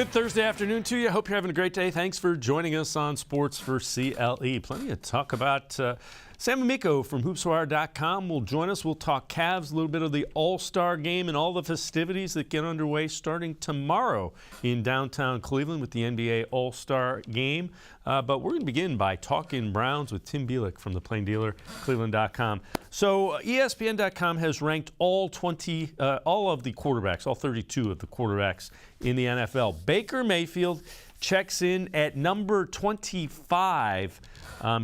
Good Thursday afternoon to you. Hope you're having a great day. Thanks for joining us on Sports4CLE. Plenty of talk about Sam Amico from hoopswire.com will join us. We'll talk Cavs, a little bit of the All-Star game and all the festivities that get underway starting tomorrow in downtown Cleveland with the NBA All-Star game. But we're going to begin by talking Browns with Tim Bielik from the Plain Dealer, cleveland.com. So ESPN.com has ranked all of the quarterbacks, all 32 of the quarterbacks in the NFL. Baker Mayfield checks in at number 25.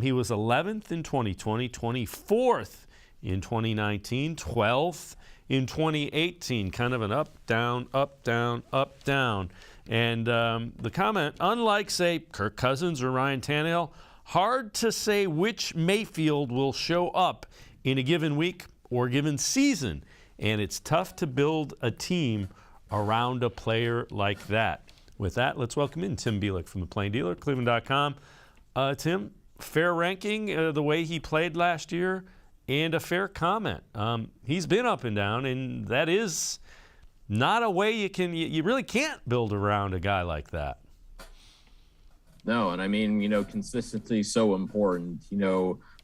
He was 11th in 2020, 24th in 2019, 12th in 2018. Kind of an up, down, up, down, up, down. And the comment, unlike, say, Kirk Cousins or Ryan Tannehill, hard to say which Mayfield will show up in a given week or given season. And it's tough to build a team around a player like that. With that, let's welcome in Tim Bielik from the Plain Dealer, cleveland.com. Tim, fair ranking the way he played last year and a fair comment. He's been up and down, and that is not a way you really can't build around a guy like that. No, and I mean, consistency is so important,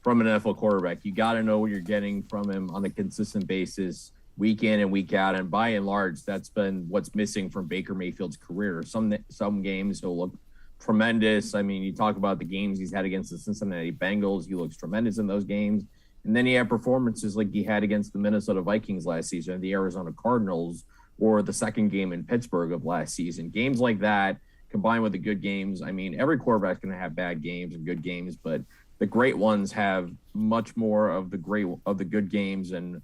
from an NFL quarterback. You got to know what you're getting from him on a consistent basis, week in and week out. And by and large, that's been what's missing from Baker Mayfield's career. Some games he'll look tremendous. I mean, you talk about the games he's had against the Cincinnati Bengals. He looks tremendous in those games. And then he had performances like he had against the Minnesota Vikings last season, the Arizona Cardinals, or the second game in Pittsburgh of last season. Games like that combined with the good games. I mean, every quarterback's going to have bad games and good games, but the great ones have much more of the good games, and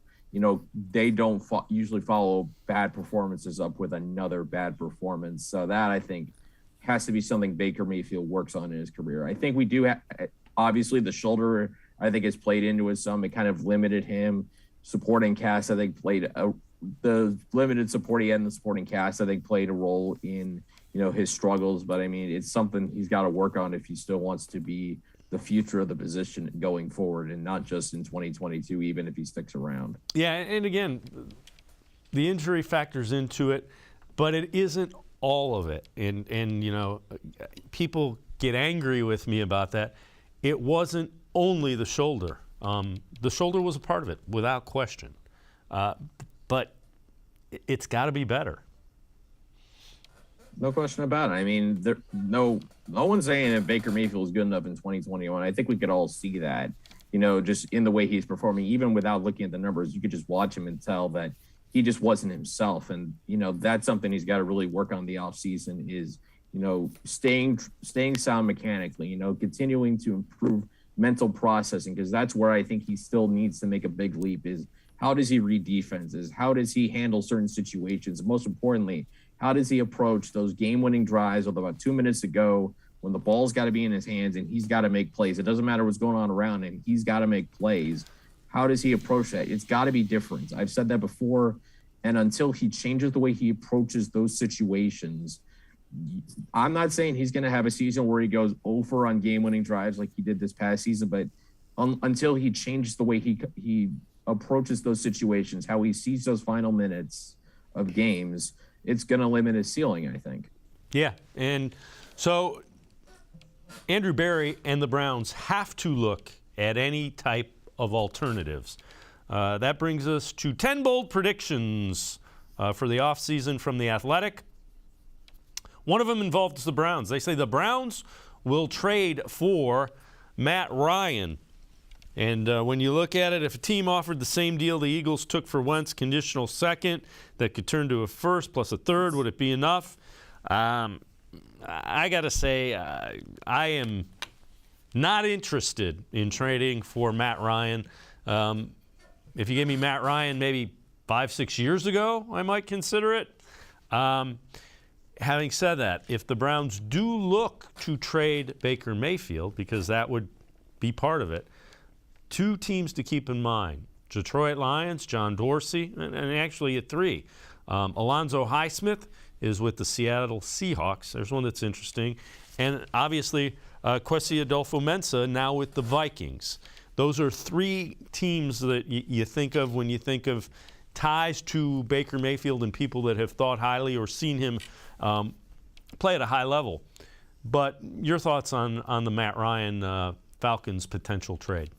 they don't usually follow bad performances up with another bad performance. So that, I think, has to be something Baker Mayfield works on in his career. I think we do have, obviously, the shoulder, I think, has played into it some. It kind of limited him. Supporting cast, I think, the limited support he had in the supporting cast, I think, played a role in, his struggles. But, I mean, it's something he's got to work on if he still wants to be the future of the position going forward, and not just in 2022, even if he sticks around. Yeah, and again, the injury factors into it, but it isn't all of it. And people get angry with me about that. It wasn't only the shoulder. The shoulder was a part of it, without question. But it's got to be better. No question about it. I mean, no one's saying if Baker Mayfield is good enough in 2021. I think we could all see that, just in the way he's performing. Even without looking at the numbers, you could just watch him and tell that he just wasn't himself. And, that's something he's got to really work on the offseason is, staying sound mechanically, continuing to improve mental processing, because that's where I think he still needs to make a big leap is how does he read defenses? How does he handle certain situations? And most importantly, how does he approach those game-winning drives with about 2 minutes to go when the ball's got to be in his hands and he's got to make plays? It doesn't matter what's going on around him. He's got to make plays. How does he approach that? It's got to be different. I've said that before, and until he changes the way he approaches those situations, I'm not saying he's going to have a season where he goes over on game-winning drives like he did this past season, but until he changes the way he approaches those situations, how he sees those final minutes of games, it's going to limit his ceiling, I think. Yeah, and so Andrew Berry and the Browns have to look at any type of alternatives. That brings us to 10 bold predictions for the offseason from The Athletic. One of them involves the Browns. They say the Browns will trade for Matt Ryan. And when you look at it, if a team offered the same deal the Eagles took for Wentz, conditional second, that could turn to a first plus a third, would it be enough? I got to say, I am not interested in trading for Matt Ryan. If you gave me Matt Ryan maybe 5-6 years ago, I might consider it. Having said that, if the Browns do look to trade Baker Mayfield, because that would be part of it, two teams to keep in mind: Detroit Lions, John Dorsey, and actually at three. Alonzo Highsmith is with the Seattle Seahawks. There's one that's interesting. And obviously, Kwesi Adolfo-Mensah now with the Vikings. Those are three teams that you think of when you think of ties to Baker Mayfield and people that have thought highly or seen him play at a high level. But your thoughts on the Matt Ryan Falcons potential trade?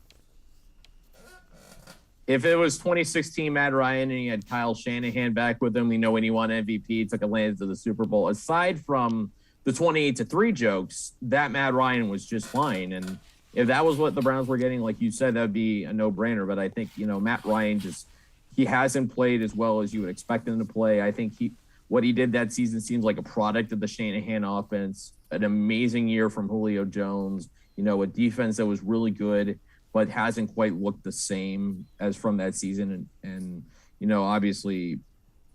If it was 2016 Matt Ryan and he had Kyle Shanahan back with him, we know when he won MVP, took Atlanta to the Super Bowl. Aside from the 28-3 jokes, that Matt Ryan was just fine. And if that was what the Browns were getting, like you said, that would be a no-brainer. But I think, Matt Ryan he hasn't played as well as you would expect him to play. I think what he did that season seems like a product of the Shanahan offense. An amazing year from Julio Jones, a defense that was really good, but hasn't quite looked the same as from that season. And obviously,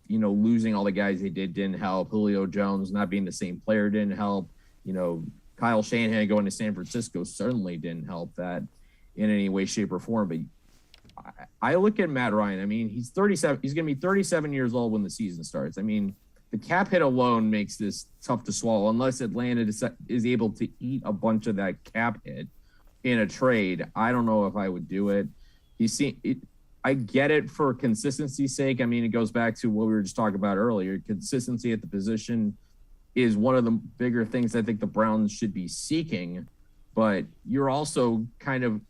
losing all the guys they didn't help. Julio Jones not being the same player didn't help. Kyle Shanahan going to San Francisco certainly didn't help that in any way, shape, or form. But I look at Matt Ryan. I mean, he's 37. He's going to be 37 years old when the season starts. I mean, the cap hit alone makes this tough to swallow unless Atlanta is able to eat a bunch of that cap hit in a trade. I don't know if I would do it. I get it for consistency's sake. I mean, it goes back to what we were just talking about earlier. Consistency at the position is one of the bigger things I think the Browns should be seeking, but you're also kind of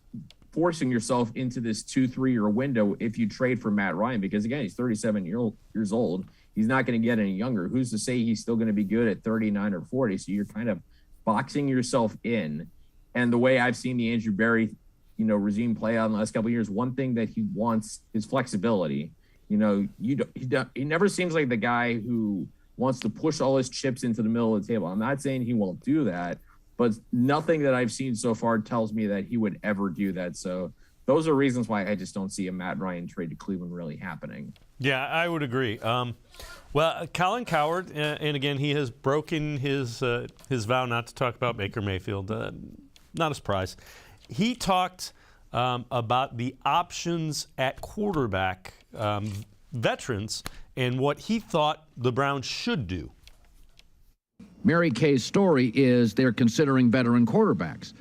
forcing yourself into this 2-3 year window if you trade for Matt Ryan, because again, he's 37 years old. He's not going to get any younger. Who's to say he's still going to be good at 39 or 40? So you're kind of boxing yourself in. And the way I've seen the Andrew Berry, regime play out in the last couple of years, one thing that he wants is flexibility. He never seems like the guy who wants to push all his chips into the middle of the table. I'm not saying he won't do that, but nothing that I've seen so far tells me that he would ever do that. So those are reasons why I just don't see a Matt Ryan trade to Cleveland really happening. Yeah, I would agree. Well, Colin Cowherd, and again, he has broken his vow not to talk about Baker Mayfield. Not a surprise. He talked about the options at quarterback, veterans, and what he thought the Browns should do. Mary Kay's story is they're considering veteran quarterbacks.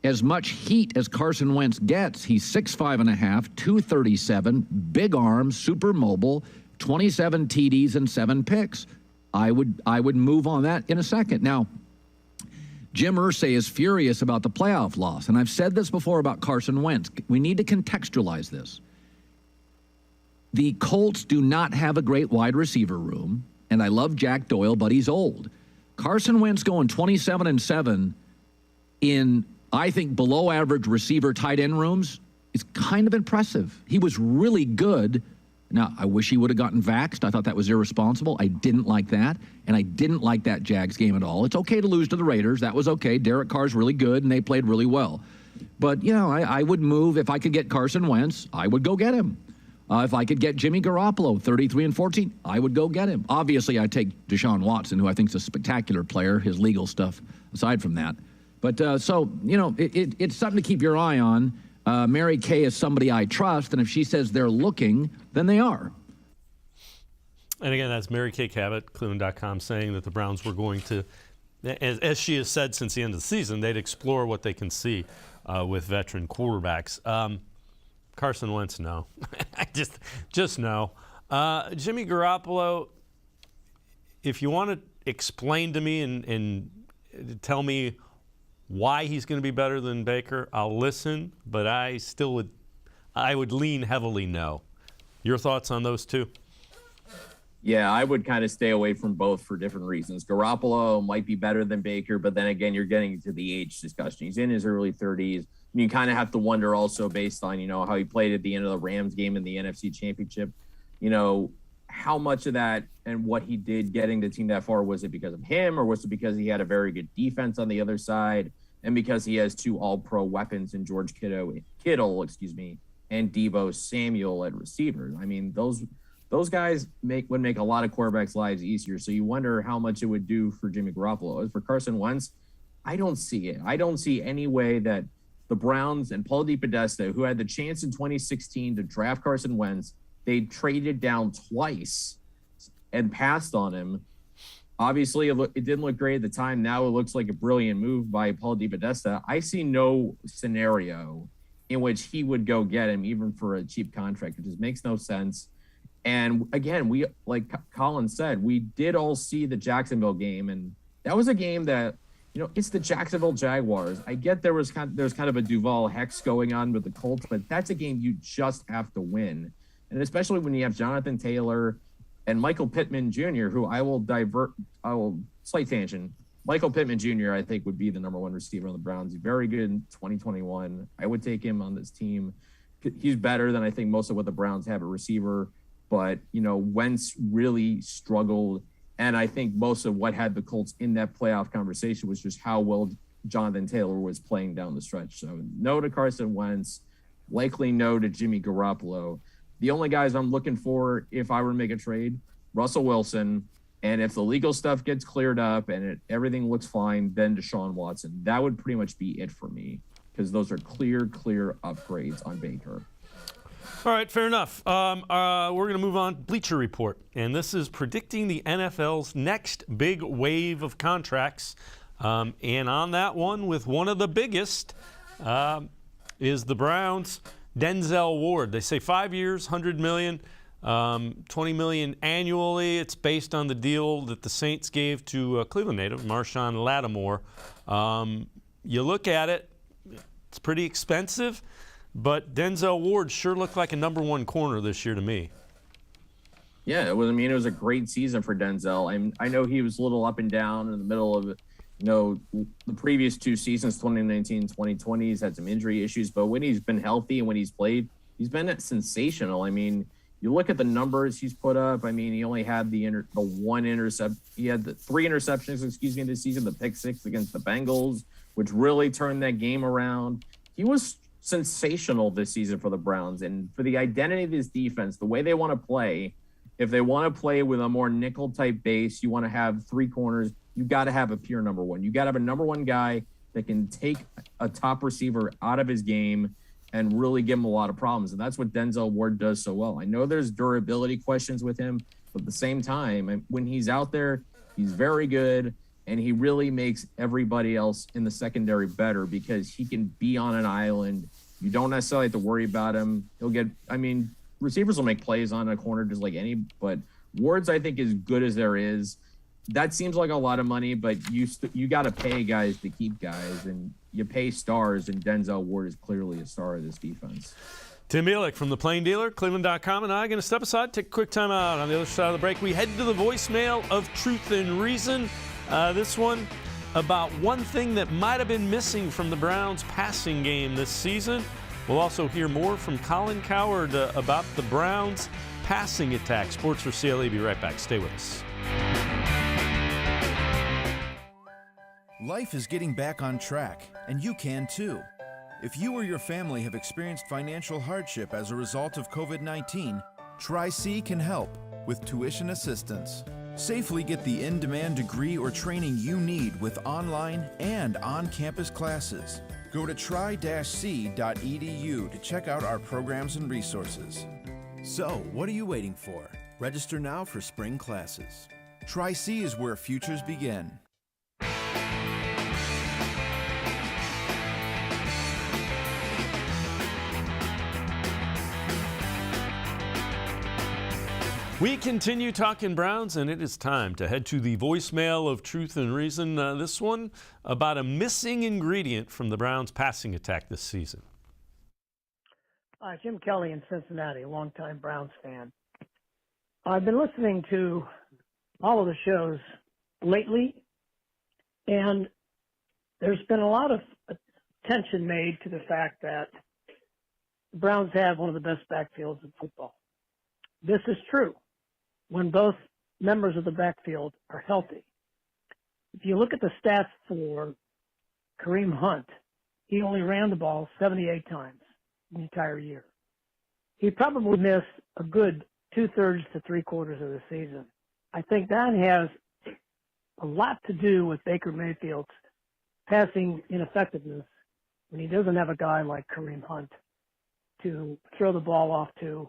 As much heat as Carson Wentz gets, he's 6'5.5", 237, big arms, super mobile, 27 TDs and 7 picks. I would move on that in a second. Now, Jim Irsay is furious about the playoff loss, and I've said this before about Carson Wentz. We need to contextualize this. The Colts do not have a great wide receiver room, and I love Jack Doyle, but he's old. Carson Wentz going 27-7 in, I think, below average receiver tight end rooms is kind of impressive. He was really good. Now, I wish he would have gotten vaxxed. I thought that was irresponsible. I didn't like that, and I didn't like that Jags game at all. It's okay to lose to the Raiders. That was okay. Derek Carr's really good, and they played really well. But, I would move. If I could get Carson Wentz, I would go get him. If I could get Jimmy Garoppolo, 33-14, I would go get him. Obviously, I take Deshaun Watson, who I think is a spectacular player, his legal stuff aside from that. But it's something to keep your eye on. Mary Kay is somebody I trust, and if she says they're looking, then they are. And again, that's Mary Kay Cabot, cleveland.com, saying that the Browns were going to, as she has said since the end of the season, they'd explore what they can see with veteran quarterbacks. Carson Wentz, no. I just no. Jimmy Garoppolo, if you want to explain to me and tell me why he's going to be better than Baker, I'll listen, but I would lean heavily no. Your thoughts on those two? Yeah, I would kind of stay away from both for different reasons. Garoppolo might be better than Baker, but then again, you're getting into the age discussion. He's in his early 30s. And you kind of have to wonder also based on, how he played at the end of the Rams game in the NFC Championship, how much of that and what he did getting the team that far, was it because of him or was it because he had a very good defense on the other side and because he has two all-pro weapons in George Kittle, and Deebo Samuel at receiver? I mean, those guys would make a lot of quarterbacks' lives easier. So you wonder how much it would do for Jimmy Garoppolo. As for Carson Wentz, I don't see it. I don't see any way that the Browns and Paul DePodesta, who had the chance in 2016 to draft Carson Wentz, they traded down twice and passed on him. Obviously, it didn't look great at the time. Now it looks like a brilliant move by Paul DePodesta. I see no scenario in which he would go get him, even for a cheap contract. It just makes no sense. And again, we, like Colin said, we did all see the Jacksonville game, and that was a game that, it's the Jacksonville Jaguars. I get there's kind of a Duval hex going on with the Colts, but that's a game you just have to win. And especially when you have Jonathan Taylor and Michael Pittman Jr., who slight tangent. Michael Pittman Jr., I think, would be the number one receiver on the Browns. He's very good in 2021. I would take him on this team. He's better than I think most of what the Browns have at receiver. But, Wentz really struggled. And I think most of what had the Colts in that playoff conversation was just how well Jonathan Taylor was playing down the stretch. So no to Carson Wentz, likely no to Jimmy Garoppolo. The only guys I'm looking for if I were to make a trade, Russell Wilson, and if the legal stuff gets cleared up and everything looks fine, then Deshaun Watson. That would pretty much be it for me because those are clear upgrades on Baker. All right, fair enough. We're going to move on. Bleacher Report, and this is predicting the NFL's next big wave of contracts. And on that one, with one of the biggest, is the Browns' Denzel Ward. They say 5 years, $100 million, $20 million annually. It's based on the deal that the Saints gave to Cleveland native Marshawn Lattimore. You look at it, it's pretty expensive. But Denzel Ward sure looked like a number one corner this year to me. Yeah, it was a great season for Denzel. I know he was a little up and down in the middle of the previous two seasons, 2019, 2020. He's had some injury issues, but when he's been healthy and when he's played, he's been sensational. I mean, you look at the numbers he's put up. I mean, he only had the one interception. He had the 3 interceptions, this season, the pick 6 against the Bengals, which really turned that game around. He was sensational this season for the Browns, and for the identity of this defense, the way they want to play, if they want to play with a more nickel type base, you want to have 3 corners, you got to have a pure number one. You got to have a number one guy that can take a top receiver out of his game and really give him a lot of problems. And that's what Denzel Ward does so well. I know there's durability questions with him, but at the same time, when he's out there, he's very good. And he really makes everybody else in the secondary better because he can be on an island. You don't necessarily have to worry about him. Receivers will make plays on a corner just like any, but Ward's, I think, as good as there is. That seems like a lot of money, but you got to pay guys to keep guys, and you pay stars, and Denzel Ward is clearly a star of this defense. Tim Bielik from the Plain Dealer, cleveland.com, and I are going to step aside, take a quick time out. On the other side of the break, we head to the voicemail of Truth and Reason. This one about one thing that might have been missing from the Browns' passing game this season. We'll also hear more from Colin Cowherd about the Browns' passing attack. Sports4CLE, be right back. Stay with us. Life is getting back on track, and you can too. If you or your family have experienced financial hardship as a result of COVID-19, Tri-C can help with tuition assistance. Safely get the in-demand degree or training you need with online and on-campus classes. Go to tri-c.edu to check out our programs and resources. So, what are you waiting for? Register now for spring classes. Tri-C is where futures begin. We continue talking Browns, and it is time to head to the voicemail of Truth and Reason. This one about a missing ingredient from the Browns' passing attack this season. Hi, Jim Kelly in Cincinnati, a longtime Browns fan. I've been listening to all of the shows lately, and there's been a lot of attention made to the fact that the Browns have one of the best backfields in football. This is true when both members of the backfield are healthy. If you look at the stats for Kareem Hunt, he only ran the ball 78 times the entire year. He probably missed a good 2/3 to 3/4 of the season. I think that has a lot to do with Baker Mayfield's passing ineffectiveness when he doesn't have a guy like Kareem Hunt to throw the ball off to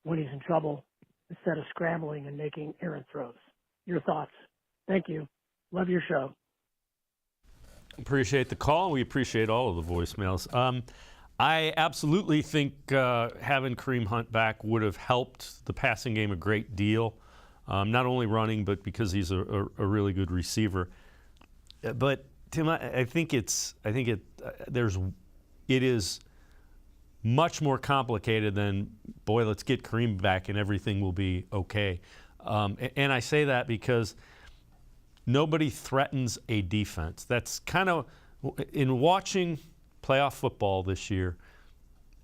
when he's in trouble instead of scrambling and making errant throws. Your thoughts? Thank you. Love your show. Appreciate the call. We appreciate all of the voicemails. I absolutely think having Kareem Hunt back would have helped the passing game a great deal. not only running, but because he's a really good receiver. But Tim, I think it is much more complicated than, boy, let's get Kareem back and everything will be okay. And I say that because nobody threatens a defense. That's kind of, in watching playoff football this year,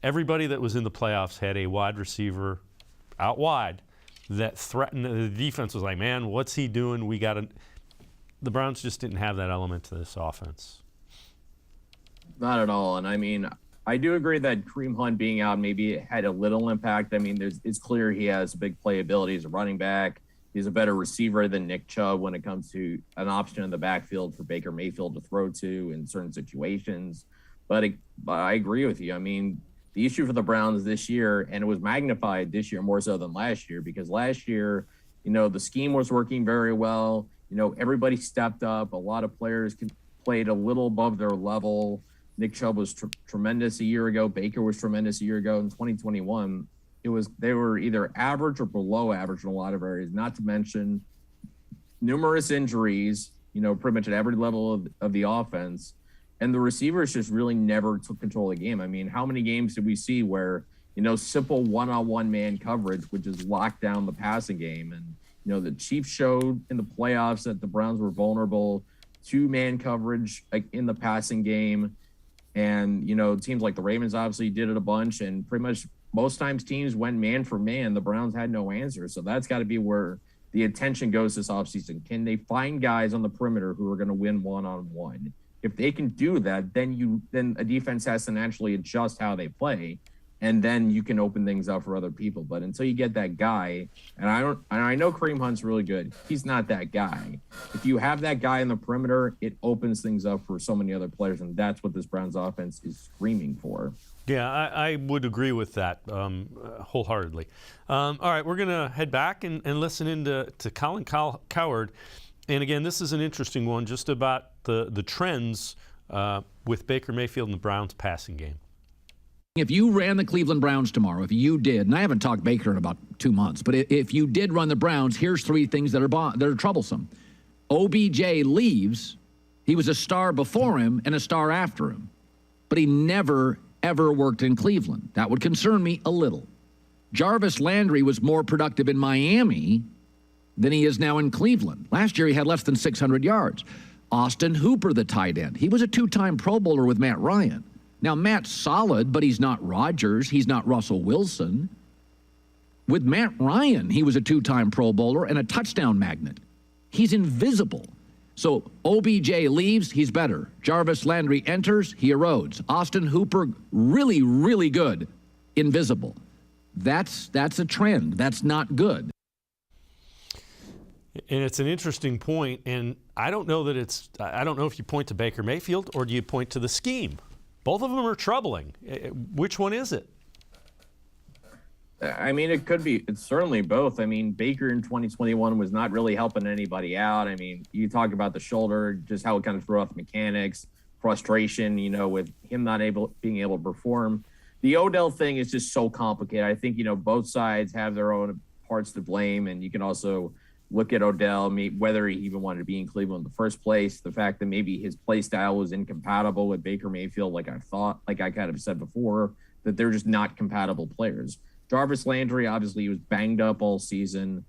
everybody that was in the playoffs had a wide receiver out wide that threatened. The defense was like, man, what's he doing? We got to. The Browns just didn't have that element to this offense. Not at all. And I mean, I do agree that Kareem Hunt being out maybe had a little impact. I mean, it's clear he has big playability as a running back. He's a better receiver than Nick Chubb when it comes to an option in the backfield for Baker Mayfield to throw to in certain situations. But I agree with you. I mean, the issue for the Browns this year, and it was magnified this year more so than last year, because last year, the scheme was working very well. Everybody stepped up. A lot of players played a little above their level. Nick Chubb was tremendous a year ago. Baker was tremendous a year ago. In 2021, they were either average or below average in a lot of areas, not to mention numerous injuries, pretty much at every level of the offense. And the receivers just really never took control of the game. I mean, how many games did we see where, simple one-on-one man coverage would just lock down the passing game? And, the Chiefs showed in the playoffs that the Browns were vulnerable to man coverage in the passing game. And, teams like the Ravens obviously did it a bunch, and pretty much most times teams went man for man. The Browns had no answer. So that's got to be where the attention goes this offseason. Can they find guys on the perimeter who are going to win one-on-one? If they can do that, then a defense has to naturally adjust how they play, and then you can open things up for other people. But until you get that guy, and I know Kareem Hunt's really good, he's not that guy. If you have that guy in the perimeter, it opens things up for so many other players, and that's what this Browns offense is screaming for. Yeah, I would agree with that wholeheartedly. All right, we're going to head back and listen in to Colin Cowherd. And again, this is an interesting one just about the trends with Baker Mayfield and the Browns passing game. If you ran the Cleveland Browns tomorrow, if you did, and I haven't talked Baker in about 2 months, but if you did run the Browns, here's 3 things that are troublesome. OBJ leaves. He was a star before him and a star after him, but he never, ever worked in Cleveland. That would concern me a little. Jarvis Landry was more productive in Miami than he is now in Cleveland. Last year, he had less than 600 yards. Austin Hooper, the tight end. He was a 2-time Pro Bowler with Matt Ryan. Now, Matt's solid, but he's not Rodgers. He's not Russell Wilson. With Matt Ryan, he was a 2-time Pro Bowler and a touchdown magnet. He's invisible. So OBJ leaves, he's better. Jarvis Landry enters, he erodes. Austin Hooper, really, really good, invisible. That's a trend. That's not good. And it's an interesting point, and I don't know if you point to Baker Mayfield or do you point to the scheme. Both of them are troubling. Which one is it? I mean, it's certainly both. I mean, Baker in 2021 was not really helping anybody out. I mean, you talk about the shoulder, just how it kind of threw off mechanics, frustration, with him not being able to perform. The Odell thing is just so complicated. I think, both sides have their own parts to blame, and you can also look at Odell, whether he even wanted to be in Cleveland in the first place, the fact that maybe his play style was incompatible with Baker Mayfield, like I kind of said before, that they're just not compatible players. Jarvis Landry, obviously, he was banged up all season.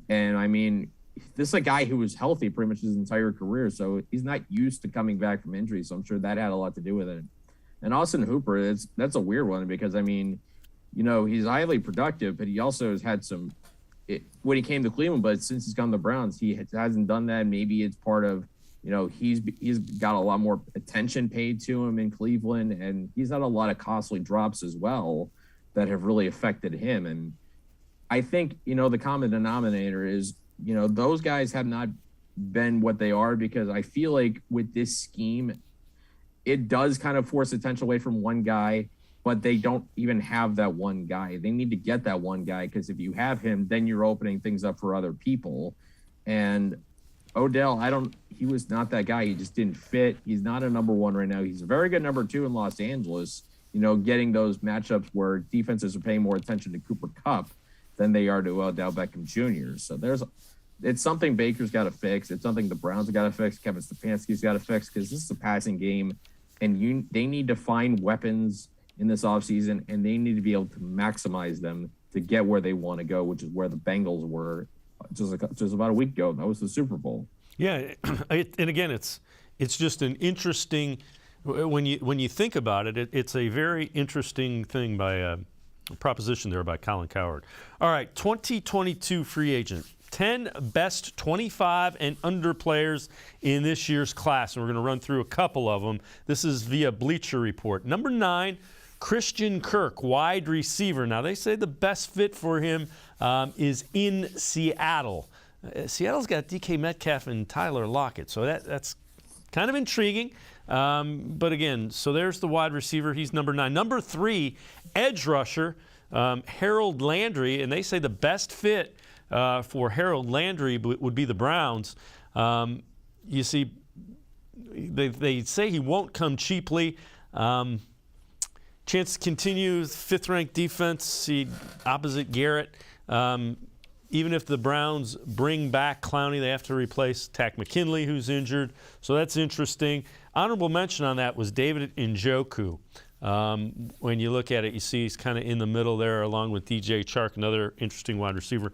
And, I mean, this is a guy who was healthy pretty much his entire career, so he's not used to coming back from injury, so I'm sure that had a lot to do with it. And Austin Hooper, that's a weird one because, I mean, he's highly productive, but he also has had when he came to Cleveland, but since he's come to the Browns, he hasn't done that. Maybe it's part of, he's got a lot more attention paid to him in Cleveland, and he's had a lot of costly drops as well that have really affected him. And I think, the common denominator is, those guys have not been what they are because I feel like with this scheme, it does kind of force attention away from one guy, but they don't even have that one guy. They need to get that one guy because if you have him, then you're opening things up for other people. And Odell, he was not that guy. He just didn't fit. He's not a number 1 right now. He's a very good number 2 in Los Angeles, getting those matchups where defenses are paying more attention to Cooper Kupp than they are to Odell Beckham Jr. So it's something Baker's got to fix. It's something the Browns have got to fix. Kevin Stefanski's got to fix, because this is a passing game, and they need to find weapons in this offseason, and they need to be able to maximize them to get where they want to go, which is where the Bengals were just about a week ago. That was the Super Bowl. Yeah, and again, it's just an interesting, when you think about it, it's a very interesting thing by a proposition there by Colin Cowherd. All right, 2022 free agent. 10 best 25 and under players in this year's class, and we're going to run through a couple of them. This is via Bleacher Report. Number 9, Christian Kirk, wide receiver. Now, they say the best fit for him is in Seattle. Seattle's got DK Metcalf and Tyler Lockett, so that's kind of intriguing. But again, so there's the wide receiver. He's number 9. Number 3, edge rusher, Harold Landry, and they say the best fit for Harold Landry would be the Browns. You see, they say he won't come cheaply. Chance to continue, 5th-ranked defense, opposite Garrett. Even if the Browns bring back Clowney, they have to replace Tack McKinley, who's injured. So that's interesting. Honorable mention on that was David Njoku. When you look at it, you see he's kind of in the middle there, along with DJ Chark, another interesting wide receiver.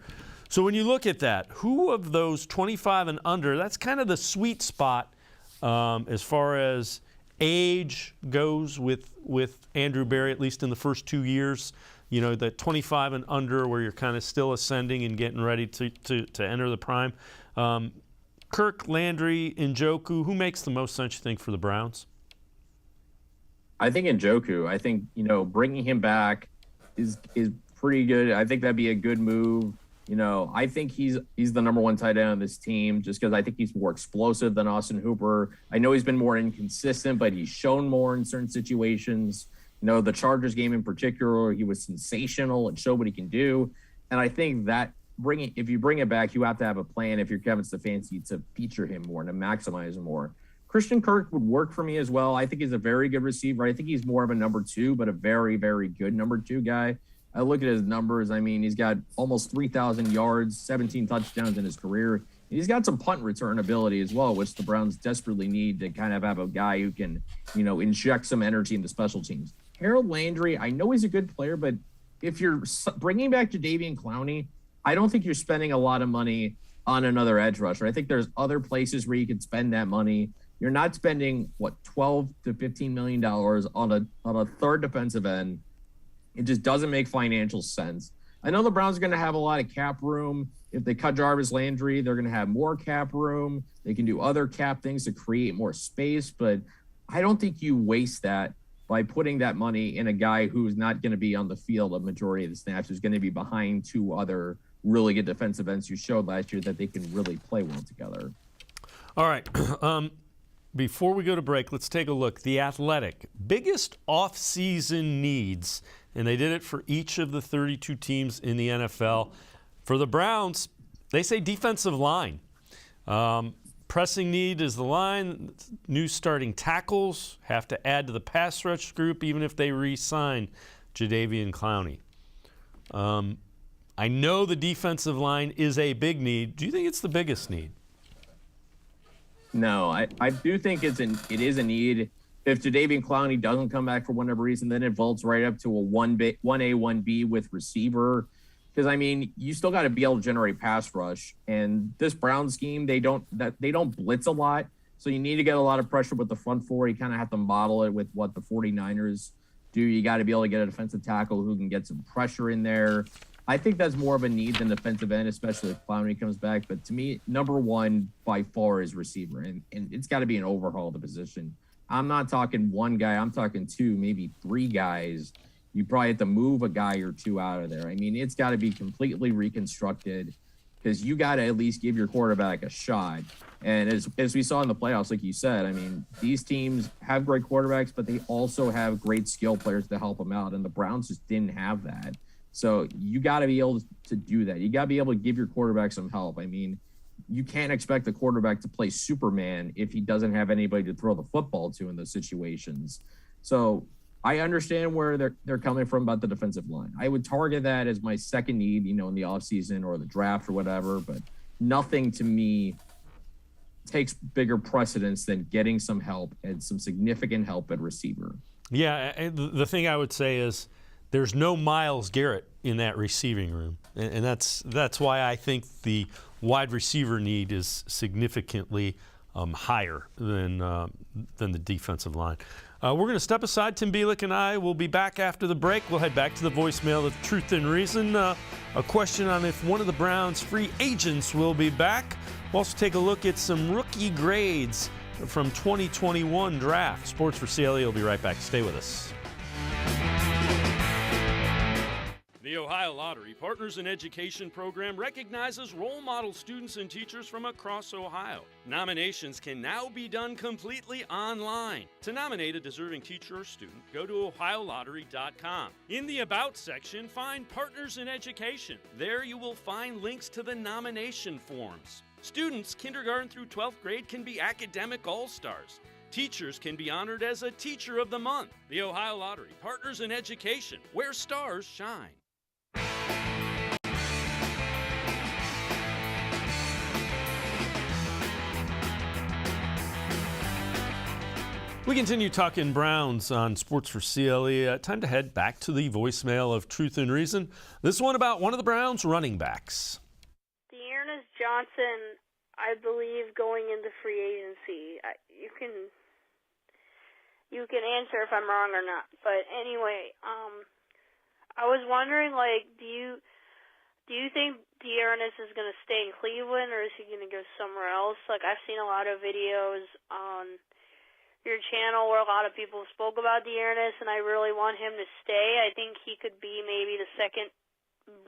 So when you look at that, who of those 25 and under, that's kind of the sweet spot as far as age goes with Andrew Berry, at least in the first 2 years. You know, the 25 and under, where you're kind of still ascending and getting ready to enter the prime. Kirk, Landry, Njoku, who makes the most sense, you think, for the Browns? I think Njoku. I think, bringing him back is pretty good. I think that'd be a good move. I think he's the number 1 tight end on this team, just because I think he's more explosive than Austin Hooper. I know he's been more inconsistent, but he's shown more in certain situations. The Chargers game in particular, he was sensational and showed what he can do. And I think that if you bring it back, you have to have a plan if you're Kevin Stefanski to feature him more and to maximize him more. Christian Kirk would work for me as well. I think he's a very good receiver. I think he's more of a number 2, but a very, very good number 2 guy. I look at his numbers. I mean, he's got almost 3,000 yards, 17 touchdowns in his career. He's got some punt return ability as well, which the Browns desperately need to kind of have a guy who can, inject some energy into special teams. Harold Landry, I know he's a good player, but if you're bringing back Jadeveon Clowney, I don't think you're spending a lot of money on another edge rusher. I think there's other places where you can spend that money. You're not spending, $12 to $15 million on a third defensive end. It just doesn't make financial sense. I know the Browns are going to have a lot of cap room. If they cut Jarvis Landry, they're going to have more cap room. They can do other cap things to create more space, but I don't think you waste that by putting that money in a guy who's not going to be on the field a majority of the snaps, who's going to be behind 2 other really good defensive ends who showed last year that they can really play well together. All right. Before we go to break, let's take a look. The Athletic, biggest off-season needs, and they did it for each of the 32 teams in the NFL. For the Browns, they say defensive line. Pressing need is the line. New starting tackles, have to add to the pass rush group, even if they re-sign Jadeveon Clowney. I know the defensive line is a big need. Do you think it's the biggest need? No, I do think it is a need. If Jadeveon Clowney doesn't come back for whatever reason, then it vaults right up to a 1A, 1B with receiver. Because, I mean, you still got to be able to generate pass rush. And this Browns scheme, they don't blitz a lot. So you need to get a lot of pressure with the front four. You kind of have to model it with what the 49ers do. You got to be able to get a defensive tackle who can get some pressure in there. I think that's more of a need than defensive end, especially if Clowney comes back. But to me, number 1 by far is receiver. And it's got to be an overhaul of the position. I'm not talking 1 guy. I'm talking 2, maybe 3 guys. You probably have to move a guy or 2 out of there. I mean, it's got to be completely reconstructed because you got to at least give your quarterback a shot. And as we saw in the playoffs, like you said, I mean, these teams have great quarterbacks, but they also have great skill players to help them out. And the Browns just didn't have that. So you got to be able to do that. You got to be able to give your quarterback some help. I mean, you can't expect the quarterback to play Superman if he doesn't have anybody to throw the football to in those situations. So I understand where they're coming from about the defensive line. I would target that as my second need, in the offseason or the draft or whatever, but nothing to me takes bigger precedence than getting some help and some significant help at receiver. Yeah, and the thing I would say is there's no Myles Garrett in that receiving room, and that's why I think the wide receiver need is significantly higher than the defensive line. We're going to step aside. Tim Bielik and I will be back after the break. We'll head back to the voicemail of Truth and Reason. A question on if one of the Browns' free agents will be back. We'll also take a look at some rookie grades from 2021 draft. Sports for CLE will be right back. Stay with us. The Ohio Lottery Partners in Education program recognizes role model students and teachers from across Ohio. Nominations can now be done completely online. To nominate a deserving teacher or student, go to ohiolottery.com. In the About section, find Partners in Education. There you will find links to the nomination forms. Students kindergarten through 12th grade can be academic all-stars. Teachers can be honored as a Teacher of the Month. The Ohio Lottery Partners in Education, where stars shine. We continue talking Browns on Sports for CLE. Time to head back to the voicemail of Truth and Reason. This one about one of the Browns' running backs. Dearness Johnson, I believe, going into free agency. You can answer if I'm wrong or not. But anyway, I was wondering, do you think Dearness is going to stay in Cleveland, or is he going to go somewhere else? I've seen a lot of videos on your channel where a lot of people spoke about Dearness, and I really want him to stay. I think he could be maybe the second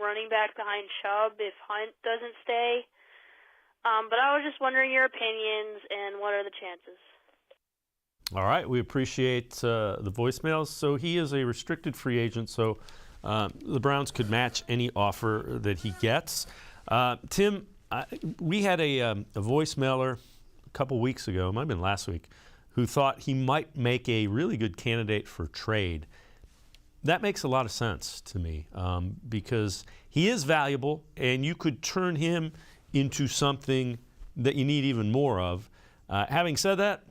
running back behind Chubb if Hunt doesn't stay. But I was just wondering your opinions and what are the chances? All right, we appreciate the voicemails. So he is a restricted free agent, so the Browns could match any offer that he gets. Tim, we had a voicemailer a couple weeks ago, it might have been last week, who thought he might make a really good candidate for trade. That makes a lot of sense to me because he is valuable, and you could turn him into something that you need even more of. Having said that,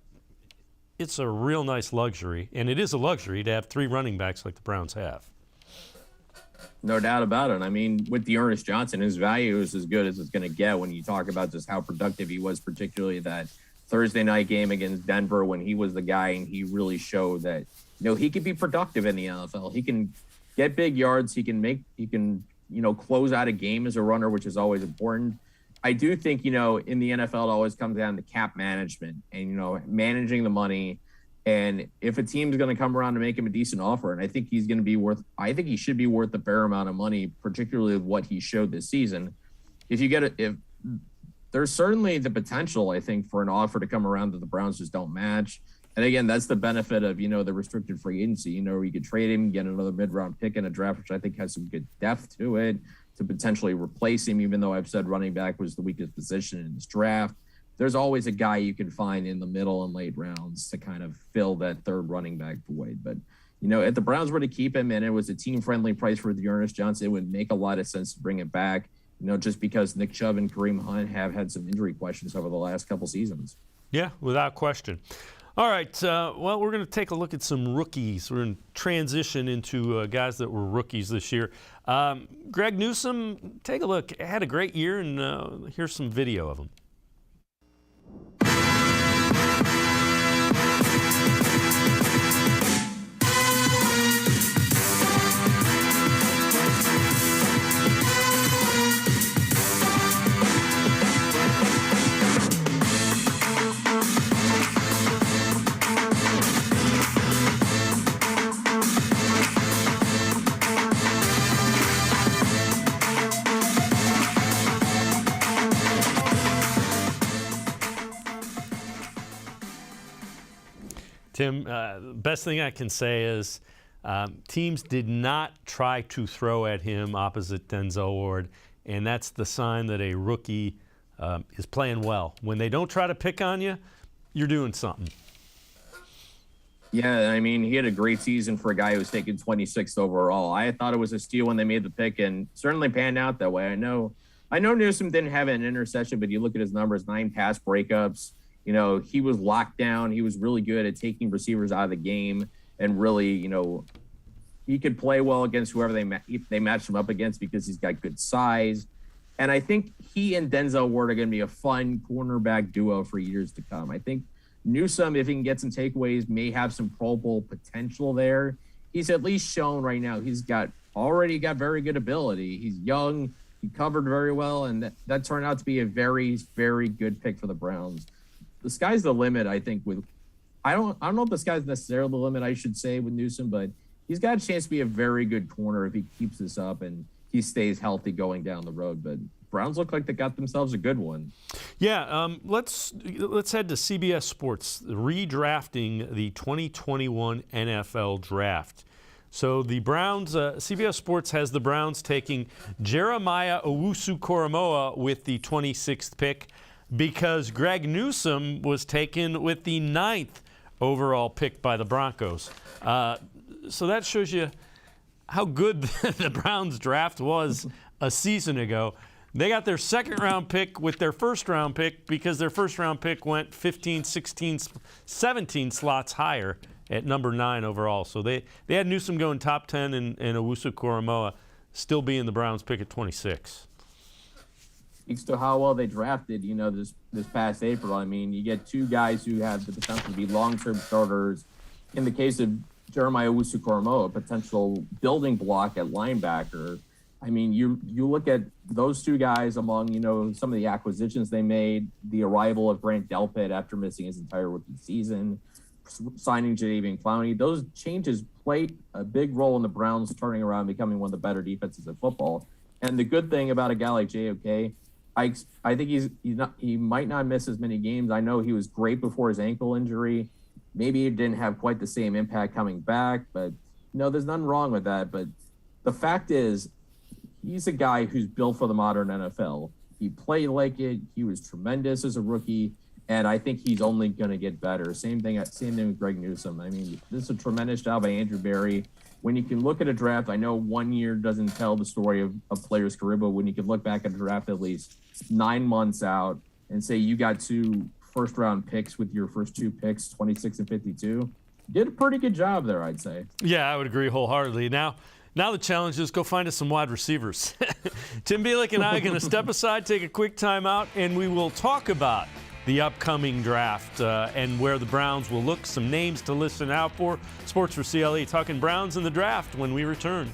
it's a real nice luxury, and it is a luxury to have three running backs like the Browns have. No doubt about it. I mean, with Dearness Johnson, his value is as good as it's going to get when you talk about just how productive he was, particularly that Thursday night game against Denver when he was the guy and he really showed that, he could be productive in the NFL. He can get big yards. He can close out a game as a runner, which is always important. I do think, in the NFL, it always comes down to cap management and, managing the money. And if a team's going to come around to make him a decent offer, and I think he should be worth a fair amount of money, particularly what he showed this season. If there's certainly the potential, I think, for an offer to come around that the Browns just don't match. And again, that's the benefit of, the restricted free agency. You could trade him, get another mid-round pick in a draft, which I think has some good depth to it, to potentially replace him, even though I've said running back was the weakest position in this draft. There's always a guy you can find in the middle and late rounds to kind of fill that third running back void. But, if the Browns were to keep him and it was a team-friendly price for Dearness Johnson, it would make a lot of sense to bring it back, just because Nick Chubb and Kareem Hunt have had some injury questions over the last couple seasons. Yeah, without question. All right, well, we're going to take a look at some rookies. We're going to transition into guys that were rookies this year. Greg Newsome, take a look. Had a great year, and here's some video of him. Tim, best thing I can say is teams did not try to throw at him opposite Denzel Ward, and that's the sign that a rookie is playing well. When they don't try to pick on you, you're doing something. Yeah, I mean, he had a great season for a guy who was taken 26th overall. I thought it was a steal when they made the pick, and certainly panned out that way. I know Newsome didn't have an interception, but you look at his numbers, 9 pass breakups. You know, he was locked down. He was really good at taking receivers out of the game, and really, you know, he could play well against whoever they matched him up against because he's got good size. And I think he and Denzel Ward are going to be a fun cornerback duo for years to come. I think Newsome, if he can get some takeaways, may have some Pro Bowl potential there. He's at least shown right now he's already got very good ability. He's young. He covered very well, and that turned out to be a very, very good pick for the Browns. The sky's the limit, I think. I don't know if the sky's necessarily the limit, I should say, with Newsome, but he's got a chance to be a very good corner if he keeps this up and he stays healthy going down the road. But Browns look like they got themselves a good one. Yeah, let's head to CBS Sports, redrafting the 2021 NFL Draft. So the Browns, CBS Sports has the Browns taking Jeremiah Owusu-Koramoah with the 26th pick because Greg Newsome was taken with the 9th overall pick by the Broncos. So that shows you how good the Browns draft was a season ago. They got their second-round pick with their first-round pick because their first-round pick went 15, 16, 17 slots higher at number 9 overall. So they had Newsome going top 10 and Owusu-Koramoah still being the Browns pick at 26. Speaks to how well they drafted, you know, this past April. I mean, you get 2 guys who have the potential to be long-term starters. In the case of Jeremiah Owusu-Koramoah, a potential building block at linebacker. I mean, you look at those 2 guys among, you know, some of the acquisitions they made, the arrival of Grant Delpit after missing his entire rookie season, signing Jadeveon Clowney. Those changes played a big role in the Browns turning around, becoming one of the better defenses in football. And the good thing about a guy like JOK, I think he might not miss as many games. I know he was great before his ankle injury. Maybe he didn't have quite the same impact coming back, but no, there's nothing wrong with that. But the fact is, he's a guy who's built for the modern NFL. He played like it. He was tremendous as a rookie, and I think he's only going to get better. Same thing with Greg Newsome. I mean, this is a tremendous job by Andrew Berry. When you can look at a draft, I know 1 year doesn't tell the story of a player's career, but when you can look back at a draft at least 9 months out and say you got 2 first-round picks with your first 2 picks, 26 and 52, did a pretty good job there, I'd say. Yeah, I would agree wholeheartedly. Now the challenge is go find us some wide receivers. Tim Bielik and I are going to step aside, take a quick time out, and we will talk about the upcoming draft and where the Browns will look, some names to listen out for. Sports4CLE, talking Browns in the draft when we return.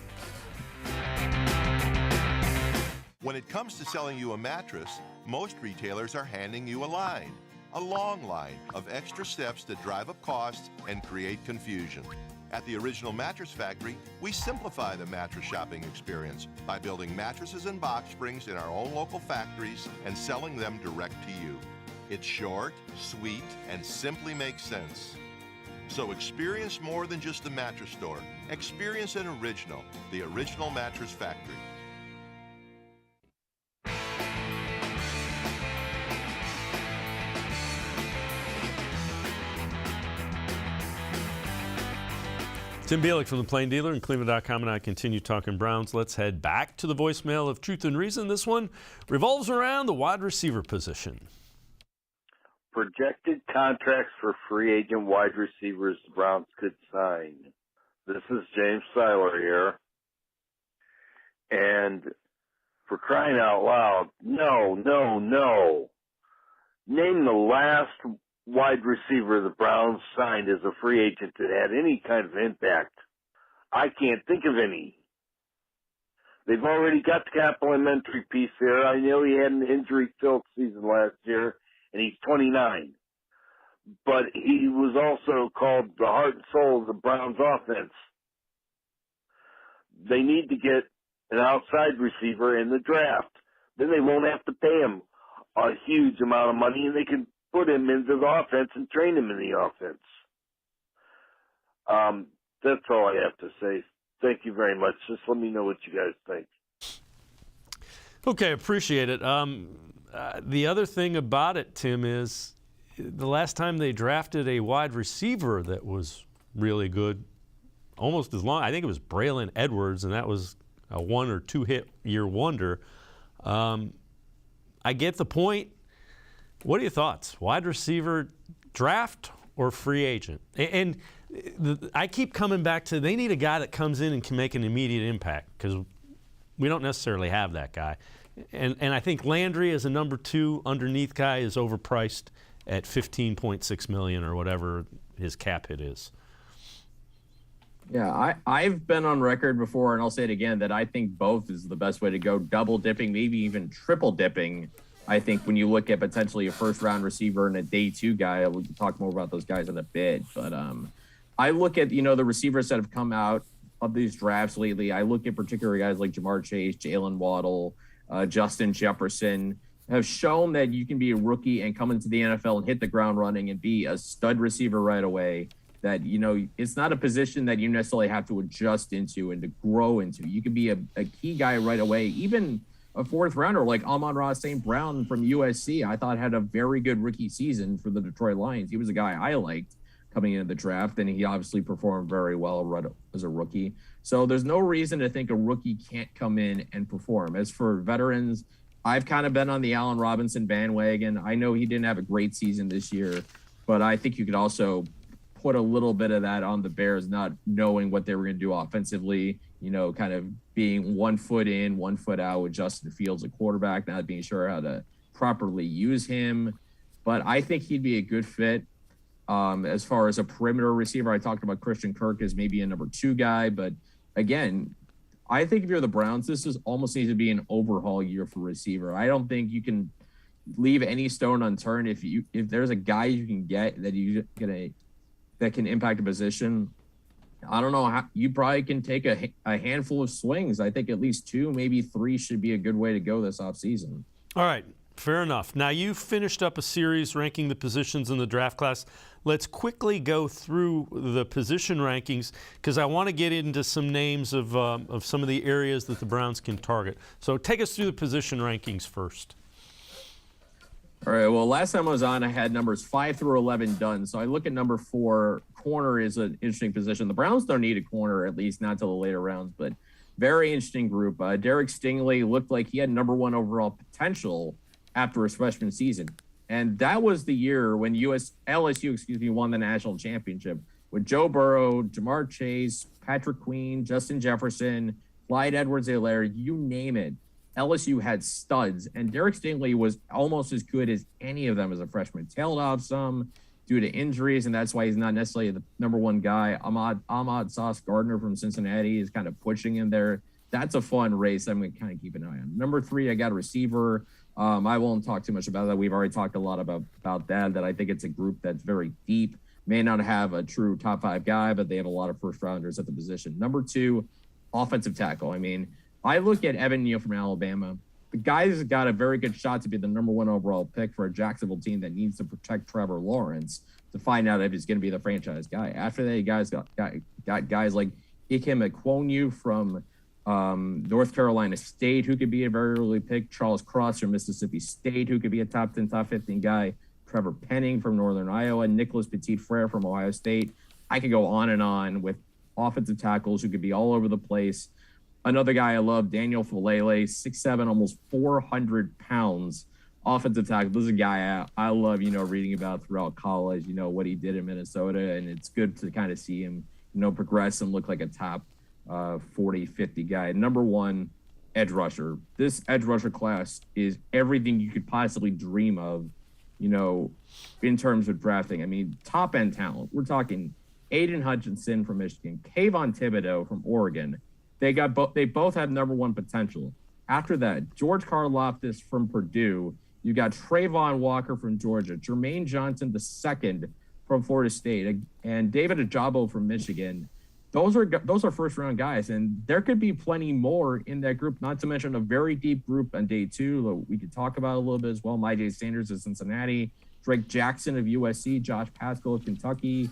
When it comes to selling you a mattress, most retailers are handing you a line. A long line of extra steps that drive up costs and create confusion. At the Original Mattress Factory, we simplify the mattress shopping experience by building mattresses and box springs in our own local factories and selling them direct to you. It's short, sweet, and simply makes sense. So experience more than just the mattress store. Experience an original, the Original Mattress Factory. Tim Bielik from the Plain Dealer and cleveland.com and I continue talking Browns. Let's head back to the voicemail of Truth and Reason. This one revolves around the wide receiver position. Projected contracts for free agent wide receivers the Browns could sign. This is James Seiler here. And for crying out loud, no. Name the last wide receiver the Browns signed as a free agent that had any kind of impact. I can't think of any. They've already got the complimentary piece there. I know he had an injury-filled season last year, and he's 29. But he was also called the heart and soul of the Browns offense. They need to get an outside receiver in the draft. Then they won't have to pay him a huge amount of money, and they can put him into the offense and train him in the offense. That's all I have to say. Thank you very much. Just let me know what you guys think. Okay, appreciate it. The other thing about it, Tim, is the last time they drafted a wide receiver that was really good, almost as long. I think it was Braylon Edwards, and that was a 1 or 2 hit year wonder. I get the point. What are your thoughts? Wide receiver draft or free agent? And I keep coming back to they need a guy that comes in and can make an immediate impact because we don't necessarily have that guy. And I think Landry as a number 2 underneath guy is overpriced at $15.6 million or whatever his cap hit is. Yeah, I've been on record before, and I'll say it again, that I think both is the best way to go. Double dipping, maybe even triple dipping. I think when you look at potentially a first-round receiver and a day 2 guy, we'll talk more about those guys in a bit. But I look at, the receivers that have come out of these drafts lately. I look at particular guys like Jamar Chase, Jalen Waddle, Justin Jefferson, have shown that you can be a rookie and come into the NFL and hit the ground running and be a stud receiver right away. That, it's not a position that you necessarily have to adjust into and to grow into. You can be a key guy right away. Even a 4th rounder like Amon-Ra St. Brown from USC, I thought had a very good rookie season for the Detroit Lions. He was a guy I liked coming into the draft, and he obviously performed very well as a rookie. So there's no reason to think a rookie can't come in and perform. As for veterans, I've kind of been on the Allen Robinson bandwagon. I know he didn't have a great season this year, but I think you could also put a little bit of that on the Bears, not knowing what they were going to do offensively, kind of being 1 foot in, 1 foot out with Justin Fields, a quarterback, not being sure how to properly use him. But I think he'd be a good fit. As far as a perimeter receiver, I talked about Christian Kirk as maybe a number 2 guy. But again, I think if you're the Browns, this is almost needs to be an overhaul year for receiver. I don't think you can leave any stone unturned. If there's a guy you can get that can impact a position, I don't know how you probably can take a handful of swings. I think at least 2, maybe 3 should be a good way to go this offseason. All right, fair enough. Now you finished up a series ranking the positions in the draft class. Let's quickly go through the position rankings because I want to get into some names of some of the areas that the Browns can target. So take us through the position rankings first. All right. Well, last time I was on, I had numbers 5 through 11 done. So I look at number 4. Corner is an interesting position. The Browns don't need a corner, at least not till the later rounds, but very interesting group. Derek Stingley looked like he had number 1 overall potential after his freshman season. And that was the year when LSU won the national championship with Joe Burrow, Jamar Chase, Patrick Queen, Justin Jefferson, Clyde Edwards-Helaire, you name it. LSU had studs, and Derek Stingley was almost as good as any of them as a freshman. Tailed off some due to injuries, and that's why he's not necessarily the number 1 guy. Ahmad Sauce Gardner from Cincinnati is kind of pushing him there. That's a fun race I'm going to kind of keep an eye on. Number 3, I got a receiver. I won't talk too much about that. We've already talked a lot about that I think it's a group that's very deep. May not have a true top 5 guy, but they have a lot of first-rounders at the position. Number 2, offensive tackle. I mean, I look at Evan Neal from Alabama. The guy's got a very good shot to be the number 1 overall pick for a Jacksonville team that needs to protect Trevor Lawrence to find out if he's going to be the franchise guy. After that, you guys got guys like Ikem Ekwonu from North Carolina State, who could be a very early pick. Charles Cross from Mississippi State, who could be a top 10, top 15 guy. Trevor Penning from Northern Iowa. Nicholas Petit-Frere from Ohio State. I could go on and on with offensive tackles who could be all over the place. Another guy I love, Daniel Falele, 6'7", almost 400 pounds, offensive tackle. This is a guy I love, reading about throughout college, what he did in Minnesota. And it's good to kind of see him, progress and look like a top 40, 50 guy. Number 1, edge rusher. This edge rusher class is everything you could possibly dream of, in terms of drafting. I mean, top end talent. We're talking Aiden Hutchinson from Michigan, Kayvon Thibodeau from Oregon. They both have number 1 potential. After that, George Karlaftis from Purdue. You got Trayvon Walker from Georgia, Jermaine Johnson II from Florida State, and David Ajabo from Michigan. Those are first-round guys, and there could be plenty more in that group, not to mention a very deep group on day 2 that we could talk about a little bit as well. Myjai Sanders of Cincinnati, Drake Jackson of USC, Josh Paschal of Kentucky.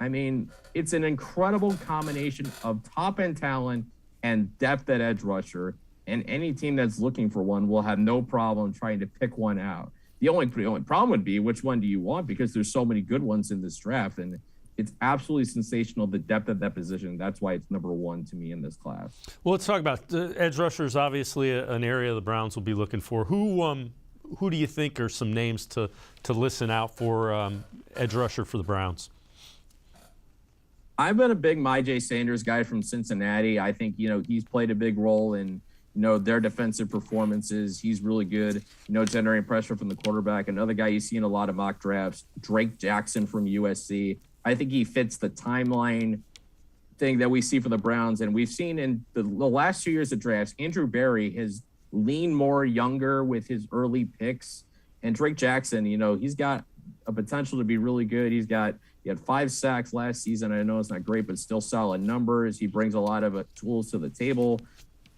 I mean, it's an incredible combination of top-end talent and depth at edge rusher, and any team that's looking for one will have no problem trying to pick one out. The only problem would be which one do you want, because there's so many good ones in this draft, and it's absolutely sensational, the depth of that position. That's why it's number one to me in this class. Well, let's talk about edge rushers. Obviously, an area the Browns will be looking for. Who do you think are some names to listen out for edge rusher for the Browns? I've been a big Myjai Sanders guy from Cincinnati. I think, he's played a big role in, their defensive performances. He's really good, generating pressure from the quarterback. Another guy you see in a lot of mock drafts, Drake Jackson from USC. I think he fits the timeline thing that we see for the Browns. And we've seen in the last 2 years of drafts, Andrew Berry has leaned more younger with his early picks. And Drake Jackson, he's got a potential to be really good. He had 5 sacks last season. I know it's not great, but still solid numbers. He brings a lot of tools to the table.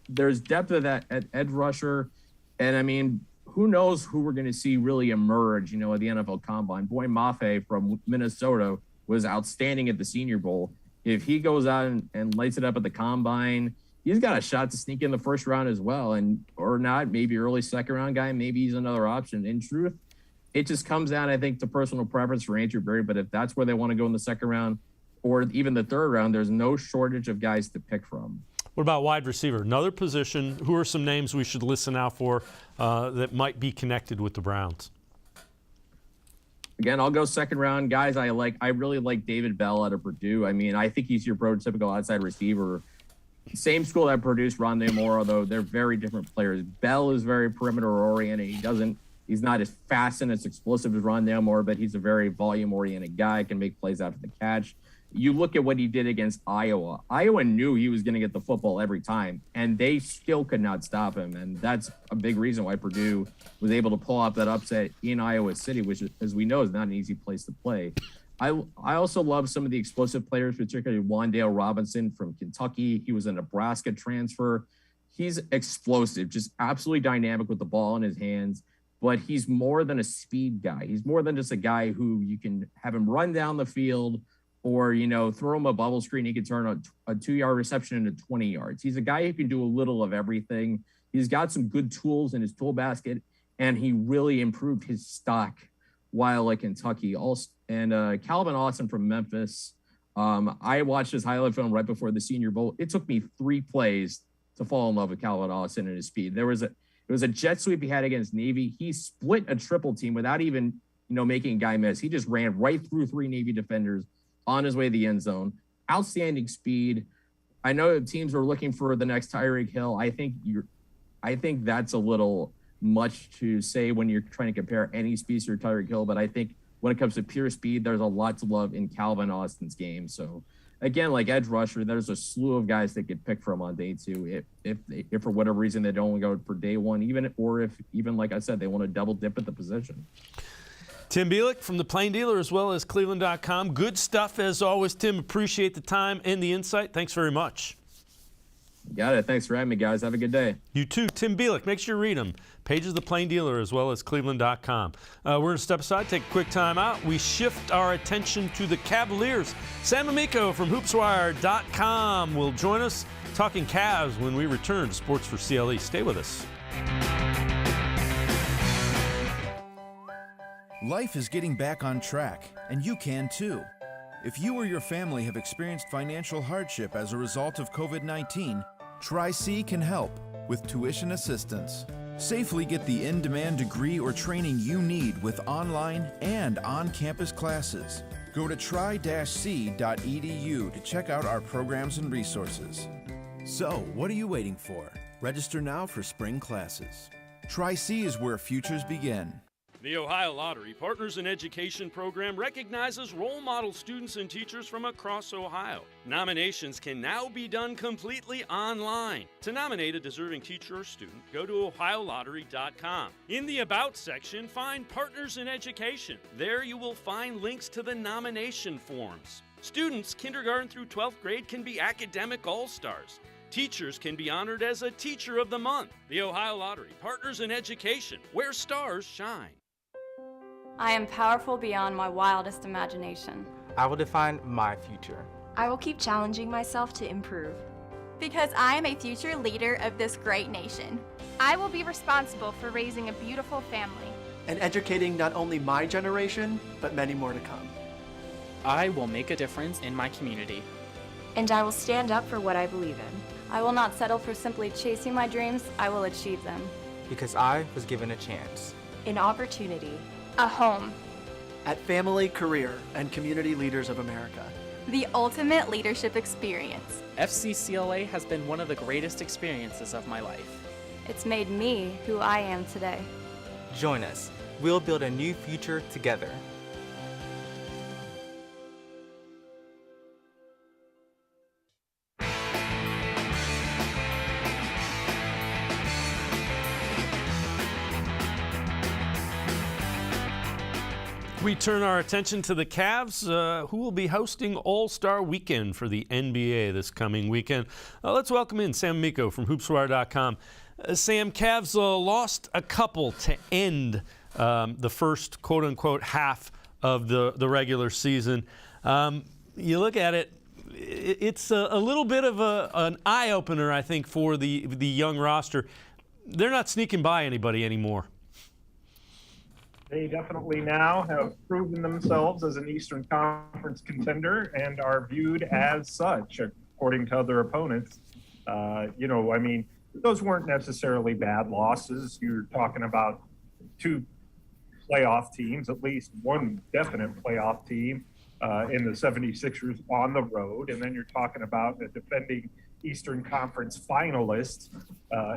There's depth of that at edge rusher. And I mean, who knows who we're going to see really emerge, at the NFL Combine. Boy Mafe from Minnesota was outstanding at the Senior Bowl. If he goes out and lights it up at the Combine, he's got a shot to sneak in the first round as well. And or not, maybe early second round guy, maybe he's another option. In truth, it just comes down, I think, to personal preference for Andrew Berry. But if that's where they want to go in the second round or even the third round, there's no shortage of guys to pick from. What about wide receiver? Another position. Who are some names we should listen out for that might be connected with the Browns? Again, I'll go second round. Guys, I really like David Bell out of Purdue. I mean, I think he's your prototypical outside receiver. Same school that produced Rondé Moore, although they're very different players. Bell is very perimeter oriented. He's not as fast and as explosive as Rondé Moore, but he's a very volume oriented guy, can make plays after the catch. You look at what he did against Iowa. Iowa knew he was going to get the football every time, and they still could not stop him. And that's a big reason why Purdue was able to pull off that upset in Iowa City, which, as we know, is not an easy place to play. I also love some of the explosive players, particularly Wan'Dale Robinson from Kentucky. He was a Nebraska transfer. He's explosive, just absolutely dynamic with the ball in his hands. But he's more than a speed guy. He's more than just a guy who you can have him run down the field or, throw him a bubble screen. He can turn a 2-yard reception into 20 yards. He's a guy who can do a little of everything. He's got some good tools in his tool basket, and he really improved his stock while at Kentucky. And Calvin Austin from Memphis. I watched his highlight film right before the Senior Bowl. It took me 3 plays to fall in love with Calvin Austin and his speed. It was a jet sweep he had against Navy. He split a triple team without even, making a guy miss. He just ran right through 3 Navy defenders on his way to the end zone. Outstanding speed. I know teams are looking for the next Tyreek Hill. I think that's a little much to say when you're trying to compare any speedster to Tyreek Hill, but I think when it comes to pure speed, there's a lot to love in Calvin Austin's game. So again, like edge rusher, there's a slew of guys they could pick from on day 2 if for whatever reason they don't only go for day 1, even like I said, they want to double dip at the position. Tim Bielik from the Plain Dealer as well as cleveland.com. Good stuff as always, Tim. Appreciate the time and the insight. Thanks very much. Got it. Thanks for having me, guys. Have a good day. You too. Tim Bielik. Make sure you read him. Pages of the Plain Dealer as well as cleveland.com. We're going to step aside, take a quick time out. We shift our attention to the Cavaliers. Sam Amico from hoopswire.com will join us talking Cavs when we return to Sports4CLE. Stay with us. Life is getting back on track, and you can too. If you or your family have experienced financial hardship as a result of COVID-19, Tri-C can help with tuition assistance. Safely get the in-demand degree or training you need with online and on-campus classes. Go to tri-c.edu to check out our programs and resources. So, what are you waiting for? Register now for spring classes. Tri-C is where futures begin. The Ohio Lottery Partners in Education program recognizes role model students and teachers from across Ohio. Nominations can now be done completely online. To nominate a deserving teacher or student, go to ohiolottery.com. In the About section, find Partners in Education. There you will find links to the nomination forms. Students, kindergarten through 12th grade, can be academic all-stars. Teachers can be honored as a Teacher of the Month. The Ohio Lottery Partners in Education, where stars shine. I am powerful beyond my wildest imagination. I will define my future. I will keep challenging myself to improve. Because I am a future leader of this great nation. I will be responsible for raising a beautiful family. And educating not only my generation, but many more to come. I will make a difference in my community. And I will stand up for what I believe in. I will not settle for simply chasing my dreams. I will achieve them. Because I was given a chance. An opportunity. A home. At Family, Career, and Community Leaders of America. The ultimate leadership experience. FCCLA has been one of the greatest experiences of my life. It's made me who I am today. Join us. We'll build a new future together. We turn our attention to the Cavs, who will be hosting All-Star Weekend for the NBA this coming weekend. Let's welcome in Sam Amico from hoopswire.com. Sam, Cavs lost a couple to end the first quote-unquote half of the regular season. You look at it, it's a little bit of an eye-opener, I think, for the young roster. They're not sneaking by anybody anymore. They definitely now have proven themselves as an Eastern Conference contender and are viewed as such, according to other opponents. Those weren't necessarily bad losses. You're talking about two playoff teams, at least one definite playoff team in the 76ers on the road. And then you're talking about a defending Eastern Conference finalists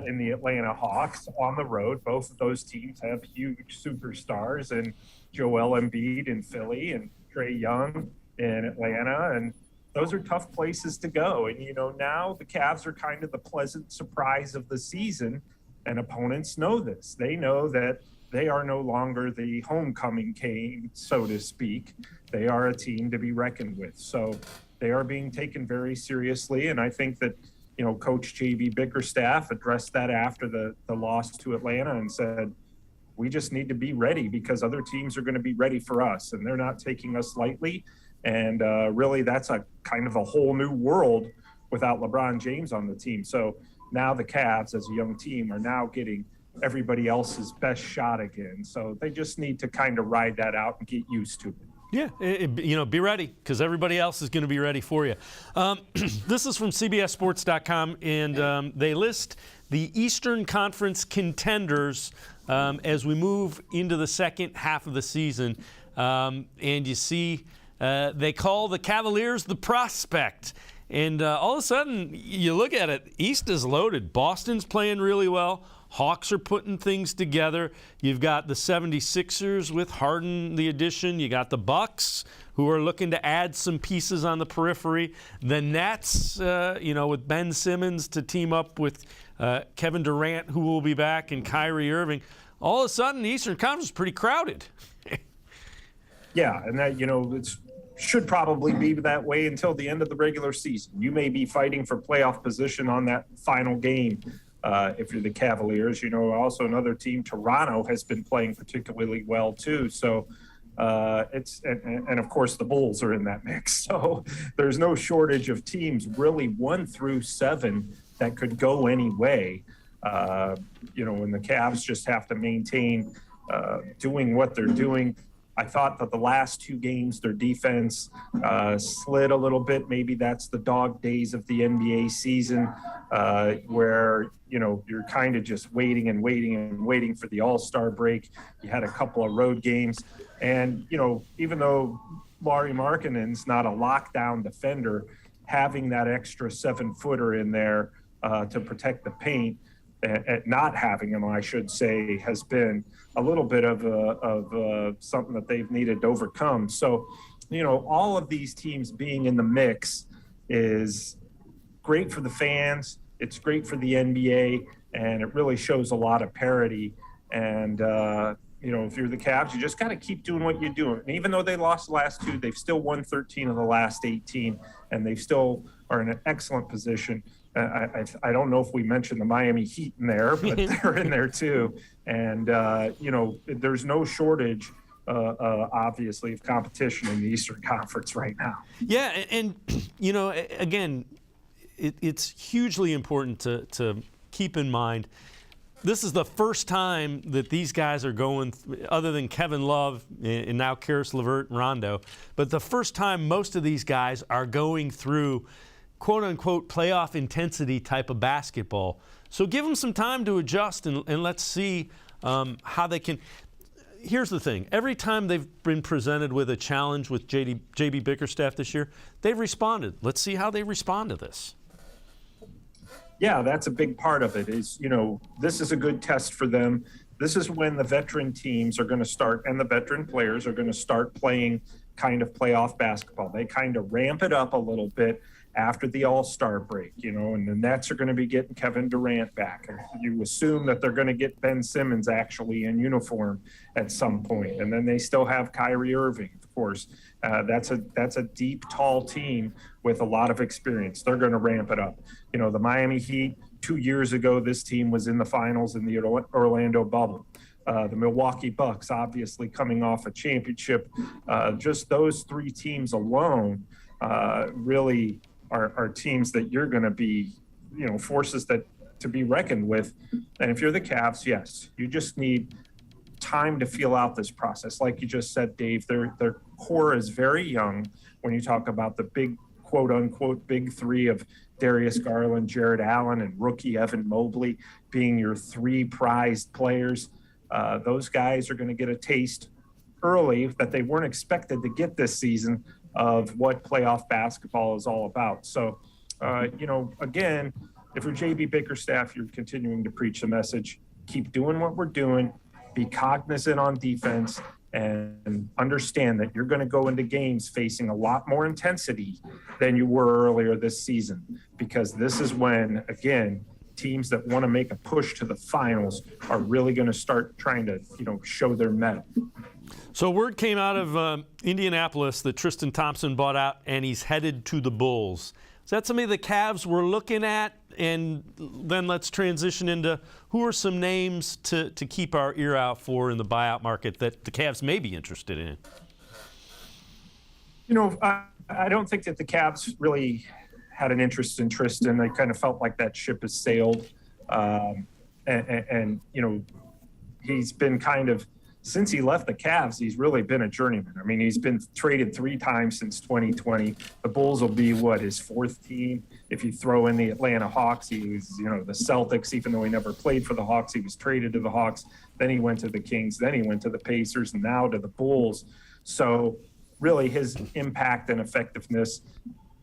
in the Atlanta Hawks on the road. Both of those teams have huge superstars in Joel Embiid in Philly and Trae Young in Atlanta. And those are tough places to go. And, now the Cavs are kind of the pleasant surprise of the season, and opponents know this. They know that they are no longer the homecoming king, so to speak. They are a team to be reckoned with. So they are being taken very seriously, and I think that, Coach J.B. Bickerstaff addressed that after the loss to Atlanta and said, we just need to be ready because other teams are going to be ready for us, and they're not taking us lightly. And really, that's a kind of a whole new world without LeBron James on the team. So now the Cavs, as a young team, are now getting everybody else's best shot again. So they just need to kind of ride that out and get used to it. Yeah, be ready because everybody else is going to be ready for you. This is from CBSSports.com, and they list the Eastern Conference contenders as we move into the second half of the season. And you see they call the Cavaliers the prospect. And all of a sudden, you look at it, East is loaded. Boston's playing really well. Hawks are putting things together. You've got the 76ers with Harden, the addition. You got the Bucks, who are looking to add some pieces on the periphery. The Nets, with Ben Simmons to team up with Kevin Durant, who will be back, and Kyrie Irving. All of a sudden, the Eastern Conference is pretty crowded. Yeah, and that, it should probably be that way until the end of the regular season. You may be fighting for playoff position on that final game. If you're the Cavaliers, also another team, Toronto, has been playing particularly well too. So and of course the Bulls are in that mix. So there's no shortage of teams really 1 through 7 that could go any way. And the Cavs just have to maintain doing what they're doing. I thought that the last 2 games, their defense slid a little bit. Maybe that's the dog days of the NBA season where, you're kind of just waiting for the All-Star break. You had a couple of road games. And, even though Lauri Markkanen's not a lockdown defender, having that extra 7-footer in there to protect the paint, not having him, I should say, has been a little bit of something that they've needed to overcome. So, all of these teams being in the mix is great for the fans. It's great for the NBA, and it really shows a lot of parity. And, if you're the Cavs, you just got to keep doing what you're doing. And even though they lost the last 2, they've still won 13 of the last 18, and they still are in an excellent position. I don't know if we mentioned the Miami Heat in there, but they're in there too. And, there's no shortage, obviously, of competition in the Eastern Conference right now. Yeah, and again, it's hugely important to keep in mind this is the first time that these guys are going, other than Kevin Love and now Karis LeVert and Rondo, but the first time most of these guys are going through quote-unquote playoff intensity type of basketball. So give them some time to adjust, and let's see how they can. Here's the thing. Every time they've been presented with a challenge with J.B. Bickerstaff this year, they've responded. Let's see how they respond to this. Yeah, that's a big part of it is, this is a good test for them. This is when the veteran teams are going to start, and the veteran players are going to start playing kind of playoff basketball. They kind of ramp it up a little bit after the All-Star break, and the Nets are going to be getting Kevin Durant back. And you assume that they're going to get Ben Simmons actually in uniform at some point. And then they still have Kyrie Irving, of course. That's a deep, tall team with a lot of experience. They're going to ramp it up. The Miami Heat, 2 years ago, this team was in the finals in the Orlando bubble. The Milwaukee Bucks, obviously coming off a championship. Just those three teams alone really are teams that you're going to be, forces that to be reckoned with. And if you're the Cavs, yes, you just need time to feel out this process. Like you just said, Dave, their core is very young. When you talk about the big, quote unquote, big three of Darius Garland, Jared Allen, and rookie Evan Mobley being your three prized players, those guys are going to get a taste early that they weren't expected to get this season of what playoff basketball is all about. So, again, if you're JB Bickerstaff, you're continuing to preach the message, keep doing what we're doing, be cognizant on defense, and understand that you're going to go into games facing a lot more intensity than you were earlier this season, because this is when, again, teams that want to make a push to the finals are really going to start trying to, show their mettle. So word came out of Indianapolis that Tristan Thompson bought out and he's headed to the Bulls. Is that something the Cavs were looking at? And then let's transition into who are some names to keep our ear out for in the buyout market that the Cavs may be interested in? I don't think that the Cavs really had an interest in Tristan. They kind of felt like that ship has sailed. And he's been kind of, since he left the Cavs, he's really been a journeyman. I mean, he's been traded 3 times since 2020. The Bulls will be, his 4th team? If you throw in the Atlanta Hawks, he was, the Celtics, even though he never played for the Hawks, he was traded to the Hawks. Then he went to the Kings. Then he went to the Pacers, and now to the Bulls. So really his impact and effectiveness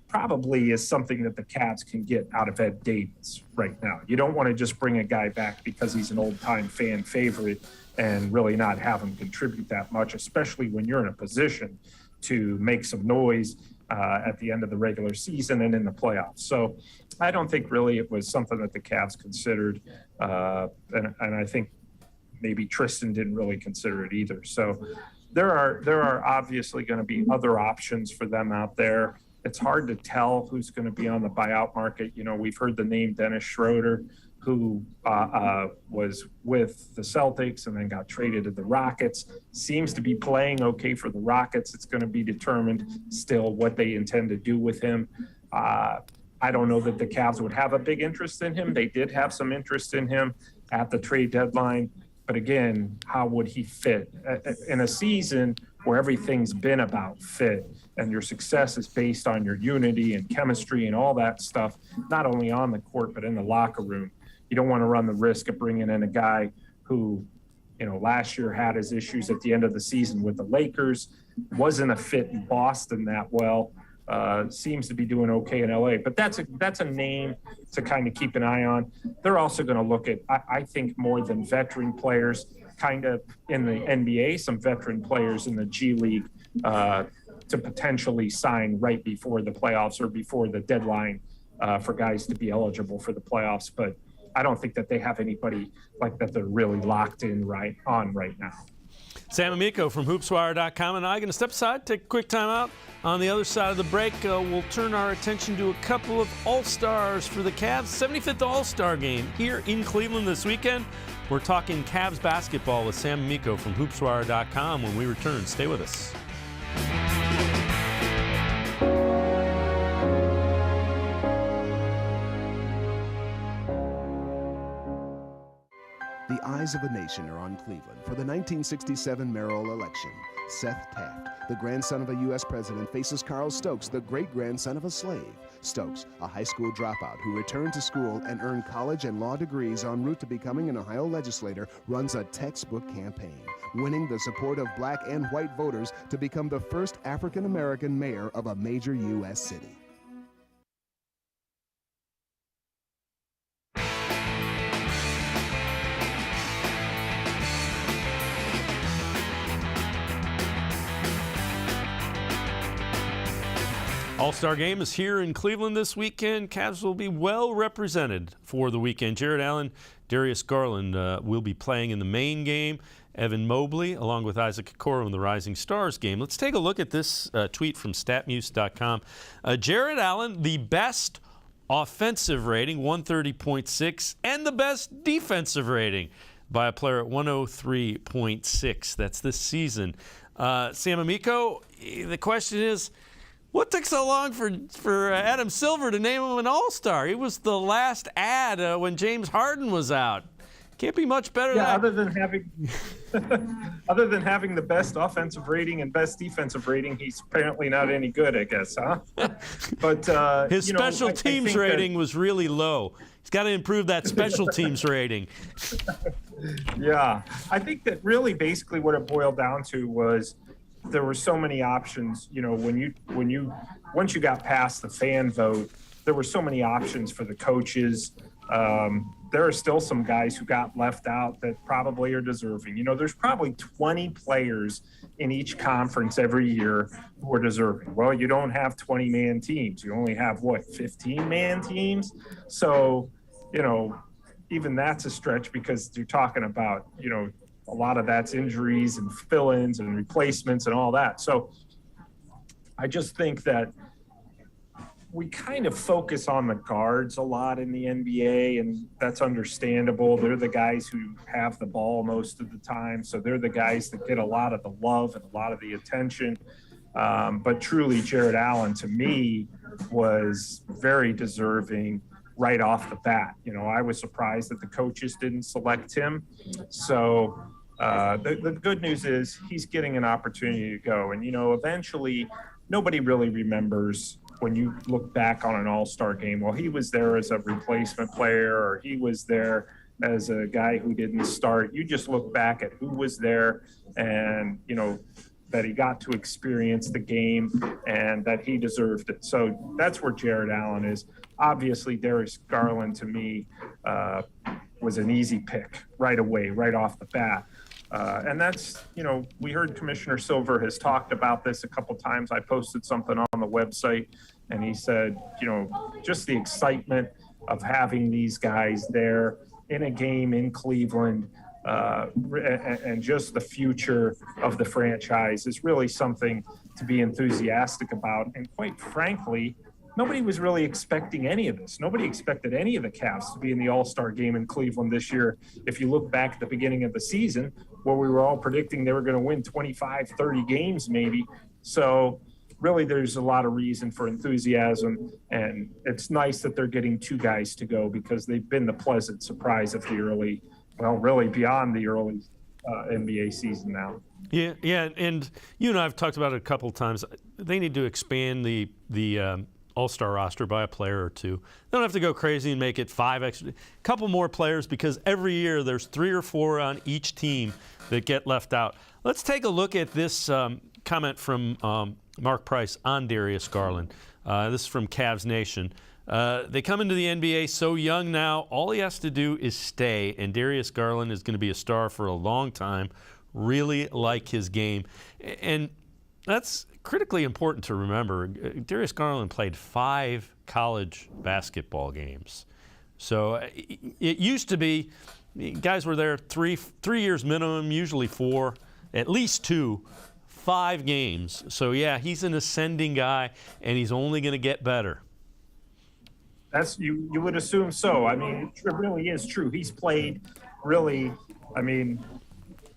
probably is something that the Cavs can get out of Ed Davis right now. You don't want to just bring a guy back because he's an old-time fan favorite and really not have him contribute that much, especially when you're in a position to make some noise at the end of the regular season and in the playoffs. So I don't think really it was something that the Cavs considered, and I think maybe Tristan didn't really consider it either. So there are obviously going to be other options for them out there. It's hard to tell who's going to be on the buyout market. We've heard the name Dennis Schroeder, who was with the Celtics and then got traded to the Rockets. Seems to be playing okay for the Rockets. It's going to be determined still what they intend to do with him. I don't know that the Cavs would have a big interest in him. They did have some interest in him at the trade deadline. But again, how would he fit in a season where everything's been about fit and your success is based on your unity and chemistry and all that stuff, not only on the court, but in the locker room? You don't want to run the risk of bringing in a guy who, last year had his issues at the end of the season with the Lakers, wasn't a fit in Boston that well, seems to be doing okay in LA. But that's a name to kind of keep an eye on. They're also going to look at, I think, more than veteran players, kind of in the NBA, some veteran players in the G League to potentially sign right before the playoffs or before the deadline for guys to be eligible for the playoffs. But I don't think that they have anybody like that they're really locked in right now. Sam Amico from hoopswire.com and I are going to step aside, take a quick time out. On the other side of the break, we'll turn our attention to a couple of All-Stars for the Cavs. 75th All-Star game here in Cleveland this weekend. We're talking Cavs basketball with Sam Amico from hoopswire.com when we return. Stay with us. eyes of a nation are on Cleveland for the 1967 mayoral election. Seth Taft, the grandson of a U.S. president, faces Carl Stokes, the great-grandson of a slave. Stokes, a high school dropout who returned to school and earned college and law degrees en route to becoming an Ohio legislator, runs a textbook campaign, winning the support of black and white voters to become the first African-American mayor of a major U.S. city. All-Star Game is here in Cleveland this weekend. Cavs will be well represented for the weekend. Jared Allen, Darius Garland will be playing in the main game. Evan Mobley, along with Isaac Okoro in the Rising Stars game. Let's take a look at this tweet from statmuse.com. Jared Allen, the best offensive rating, 130.6, and the best defensive rating by a player at 103.6. That's this season. Sam Amico, the question is, what took so long for Adam Silver to name him an All-Star? He was the last ad when James Harden was out. Can't be much better than other than having the best offensive rating and best defensive rating, he's apparently not any good, I guess, huh? But his special teams rating was really low. He's got to improve that special teams rating. Yeah, I think that really basically what it boiled down to was there were so many options. You know, once you got past the fan vote, there were so many options for the coaches. There are still some guys who got left out that probably are deserving. You know, there's probably 20 players in each conference every year who are deserving. Well, you don't have 20-man teams. You only have, 15-man teams? So, you know, even that's a stretch because you're talking about, you know, a lot of that's injuries and fill-ins and replacements and all that. So I just think that we kind of focus on the guards a lot in the NBA, and that's understandable. They're the guys who have the ball most of the time, so they're the guys that get a lot of the love and a lot of the attention. But truly, Jared Allen, to me, was very deserving right off the bat. You know, I was surprised that the coaches didn't select him. So the good news is he's getting an opportunity to go. And, you know, eventually nobody really remembers when you look back on an all-star game, well, he was there as a replacement player or he was there as a guy who didn't start. You just look back at who was there and, you know, that he got to experience the game and that he deserved it. So that's where Jared Allen is. Obviously, Darius Garland, to me, was an easy pick right away, right off the bat. And that's, you know, we heard Commissioner Silver has talked about this a couple times. I posted something on the website, and he said, you know, just the excitement of having these guys there in a game in Cleveland, and just the future of the franchise is really something to be enthusiastic about. And quite frankly, nobody was really expecting any of this. Nobody expected any of the Cavs to be in the All-Star game in Cleveland this year. If you look back at the beginning of the season, where we were all predicting they were going to win 25, 30 games maybe. So really there's a lot of reason for enthusiasm, and it's nice that they're getting two guys to go because they've been the pleasant surprise of the early, well, really beyond the early NBA season now. Yeah, and you and I have talked about it a couple of times. They need to expand the All-Star roster by a player or two. They don't have to go crazy and make it 5 extra. A couple more players because every year there's 3 or 4 on each team that get left out. Let's take a look at this comment from Mark Price on Darius Garland. This is from Cavs Nation. They come into the NBA so young now. All he has to do is stay, and Darius Garland is going to be a star for a long time. Really like his game. And that's critically important to remember. Darius Garland played 5 college basketball games. So it used to be guys were there 3 years minimum, usually 4, at least 2, 5 games. So yeah, he's an ascending guy, and he's only going to get better. That's you would assume so. I mean, it really is true. He's played really, I mean,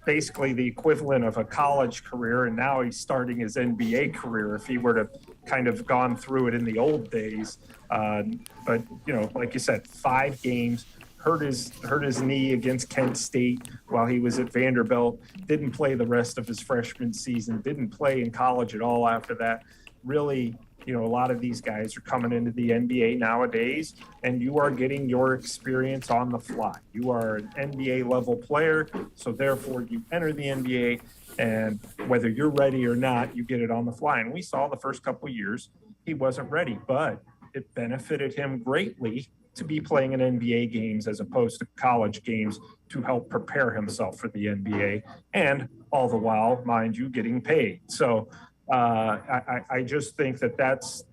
basically the equivalent of a college career, and now he's starting his NBA career if he were to kind of gone through it in the old days. But, you know, like you said, 5 games, hurt his knee against Kent State while he was at Vanderbilt, didn't play the rest of his freshman season, didn't play in college at all after that. Really, a lot of these guys are coming into the NBA nowadays, and you are getting your experience on the fly. You are an NBA level player, so therefore you enter the NBA, and whether you're ready or not, you get it on the fly. And we saw the first couple of years he wasn't ready, but it benefited him greatly to be playing in NBA games as opposed to college games to help prepare himself for the NBA, and all the while, mind you, getting paid. So I just think that's,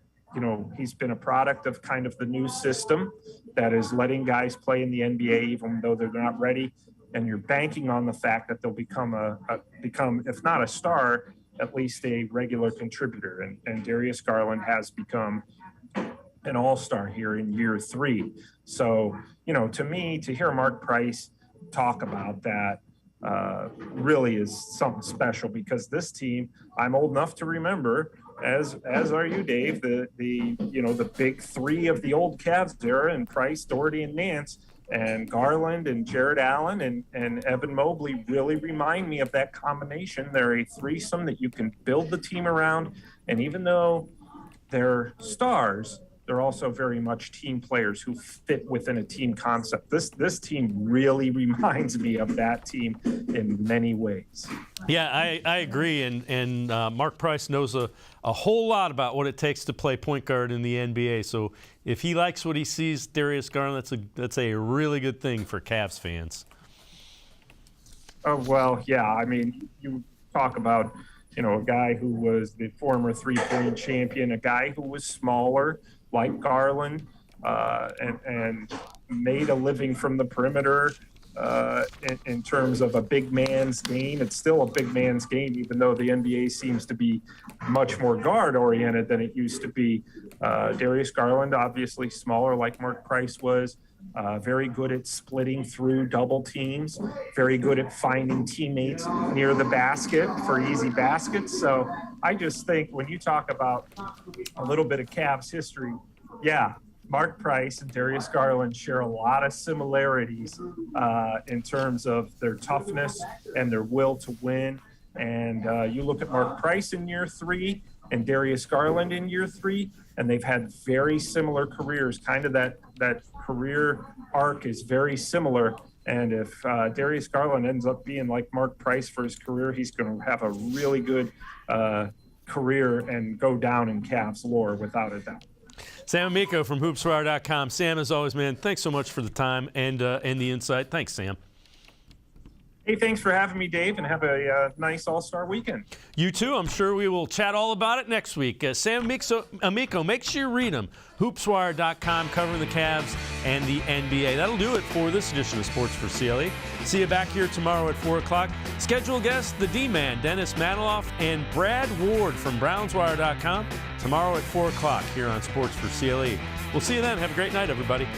he's been a product of kind of the new system that is letting guys play in the NBA even though they're not ready. And you're banking on the fact that they'll become, if not a star, at least a regular contributor. And Darius Garland has become an all-star here in year 3. So, to me, to hear Mark Price talk about that really is something special, because this team, I'm old enough to remember, as are you, Dave, the big 3 of the old Cavs era, and Price, Doherty, and Nance, and Garland and Jared Allen and Evan Mobley really remind me of that combination. They're a threesome that you can build the team around, and even though they're stars, they're also very much team players who fit within a team concept. This team really reminds me of that team in many ways. Yeah, I agree. And Mark Price knows a whole lot about what it takes to play point guard in the NBA. So if he likes what he sees, Darius Garland, that's a really good thing for Cavs fans. Oh, well, yeah. I mean, you talk about, a guy who was the former three-point champion, a guy who was smaller, like Garland, and made a living from the perimeter in terms of a big man's game. It's still a big man's game, even though the NBA seems to be much more guard-oriented than it used to be. Darius Garland, obviously smaller, like Mark Price was, very good at splitting through double teams, very good at finding teammates near the basket for easy baskets. So I just think when you talk about a little bit of Cavs history, yeah, Mark Price and Darius Garland share a lot of similarities in terms of their toughness and their will to win. And you look at Mark Price in year 3 and Darius Garland in year 3, and they've had very similar careers. Kind of that career arc is very similar. And if Darius Garland ends up being like Mark Price for his career, he's going to have a really good career and go down in Cavs lore without a doubt. Sam Amico from hoopswire.com. Sam, as always, man, thanks so much for the time and the insight. Thanks, Sam. Hey, thanks for having me, Dave, and have a nice All-Star weekend. You too. I'm sure we will chat all about it next week. Sam Amico, make sure you read him. Hoopswire.com, covering the Cavs and the NBA. That'll do it for this edition of Sports for CLE. See you back here tomorrow at 4 o'clock. Scheduled guests, the D-Man, Dennis Maniloff, and Brad Ward from BrownsWire.com tomorrow at 4 o'clock here on Sports for CLE. We'll see you then. Have a great night, everybody.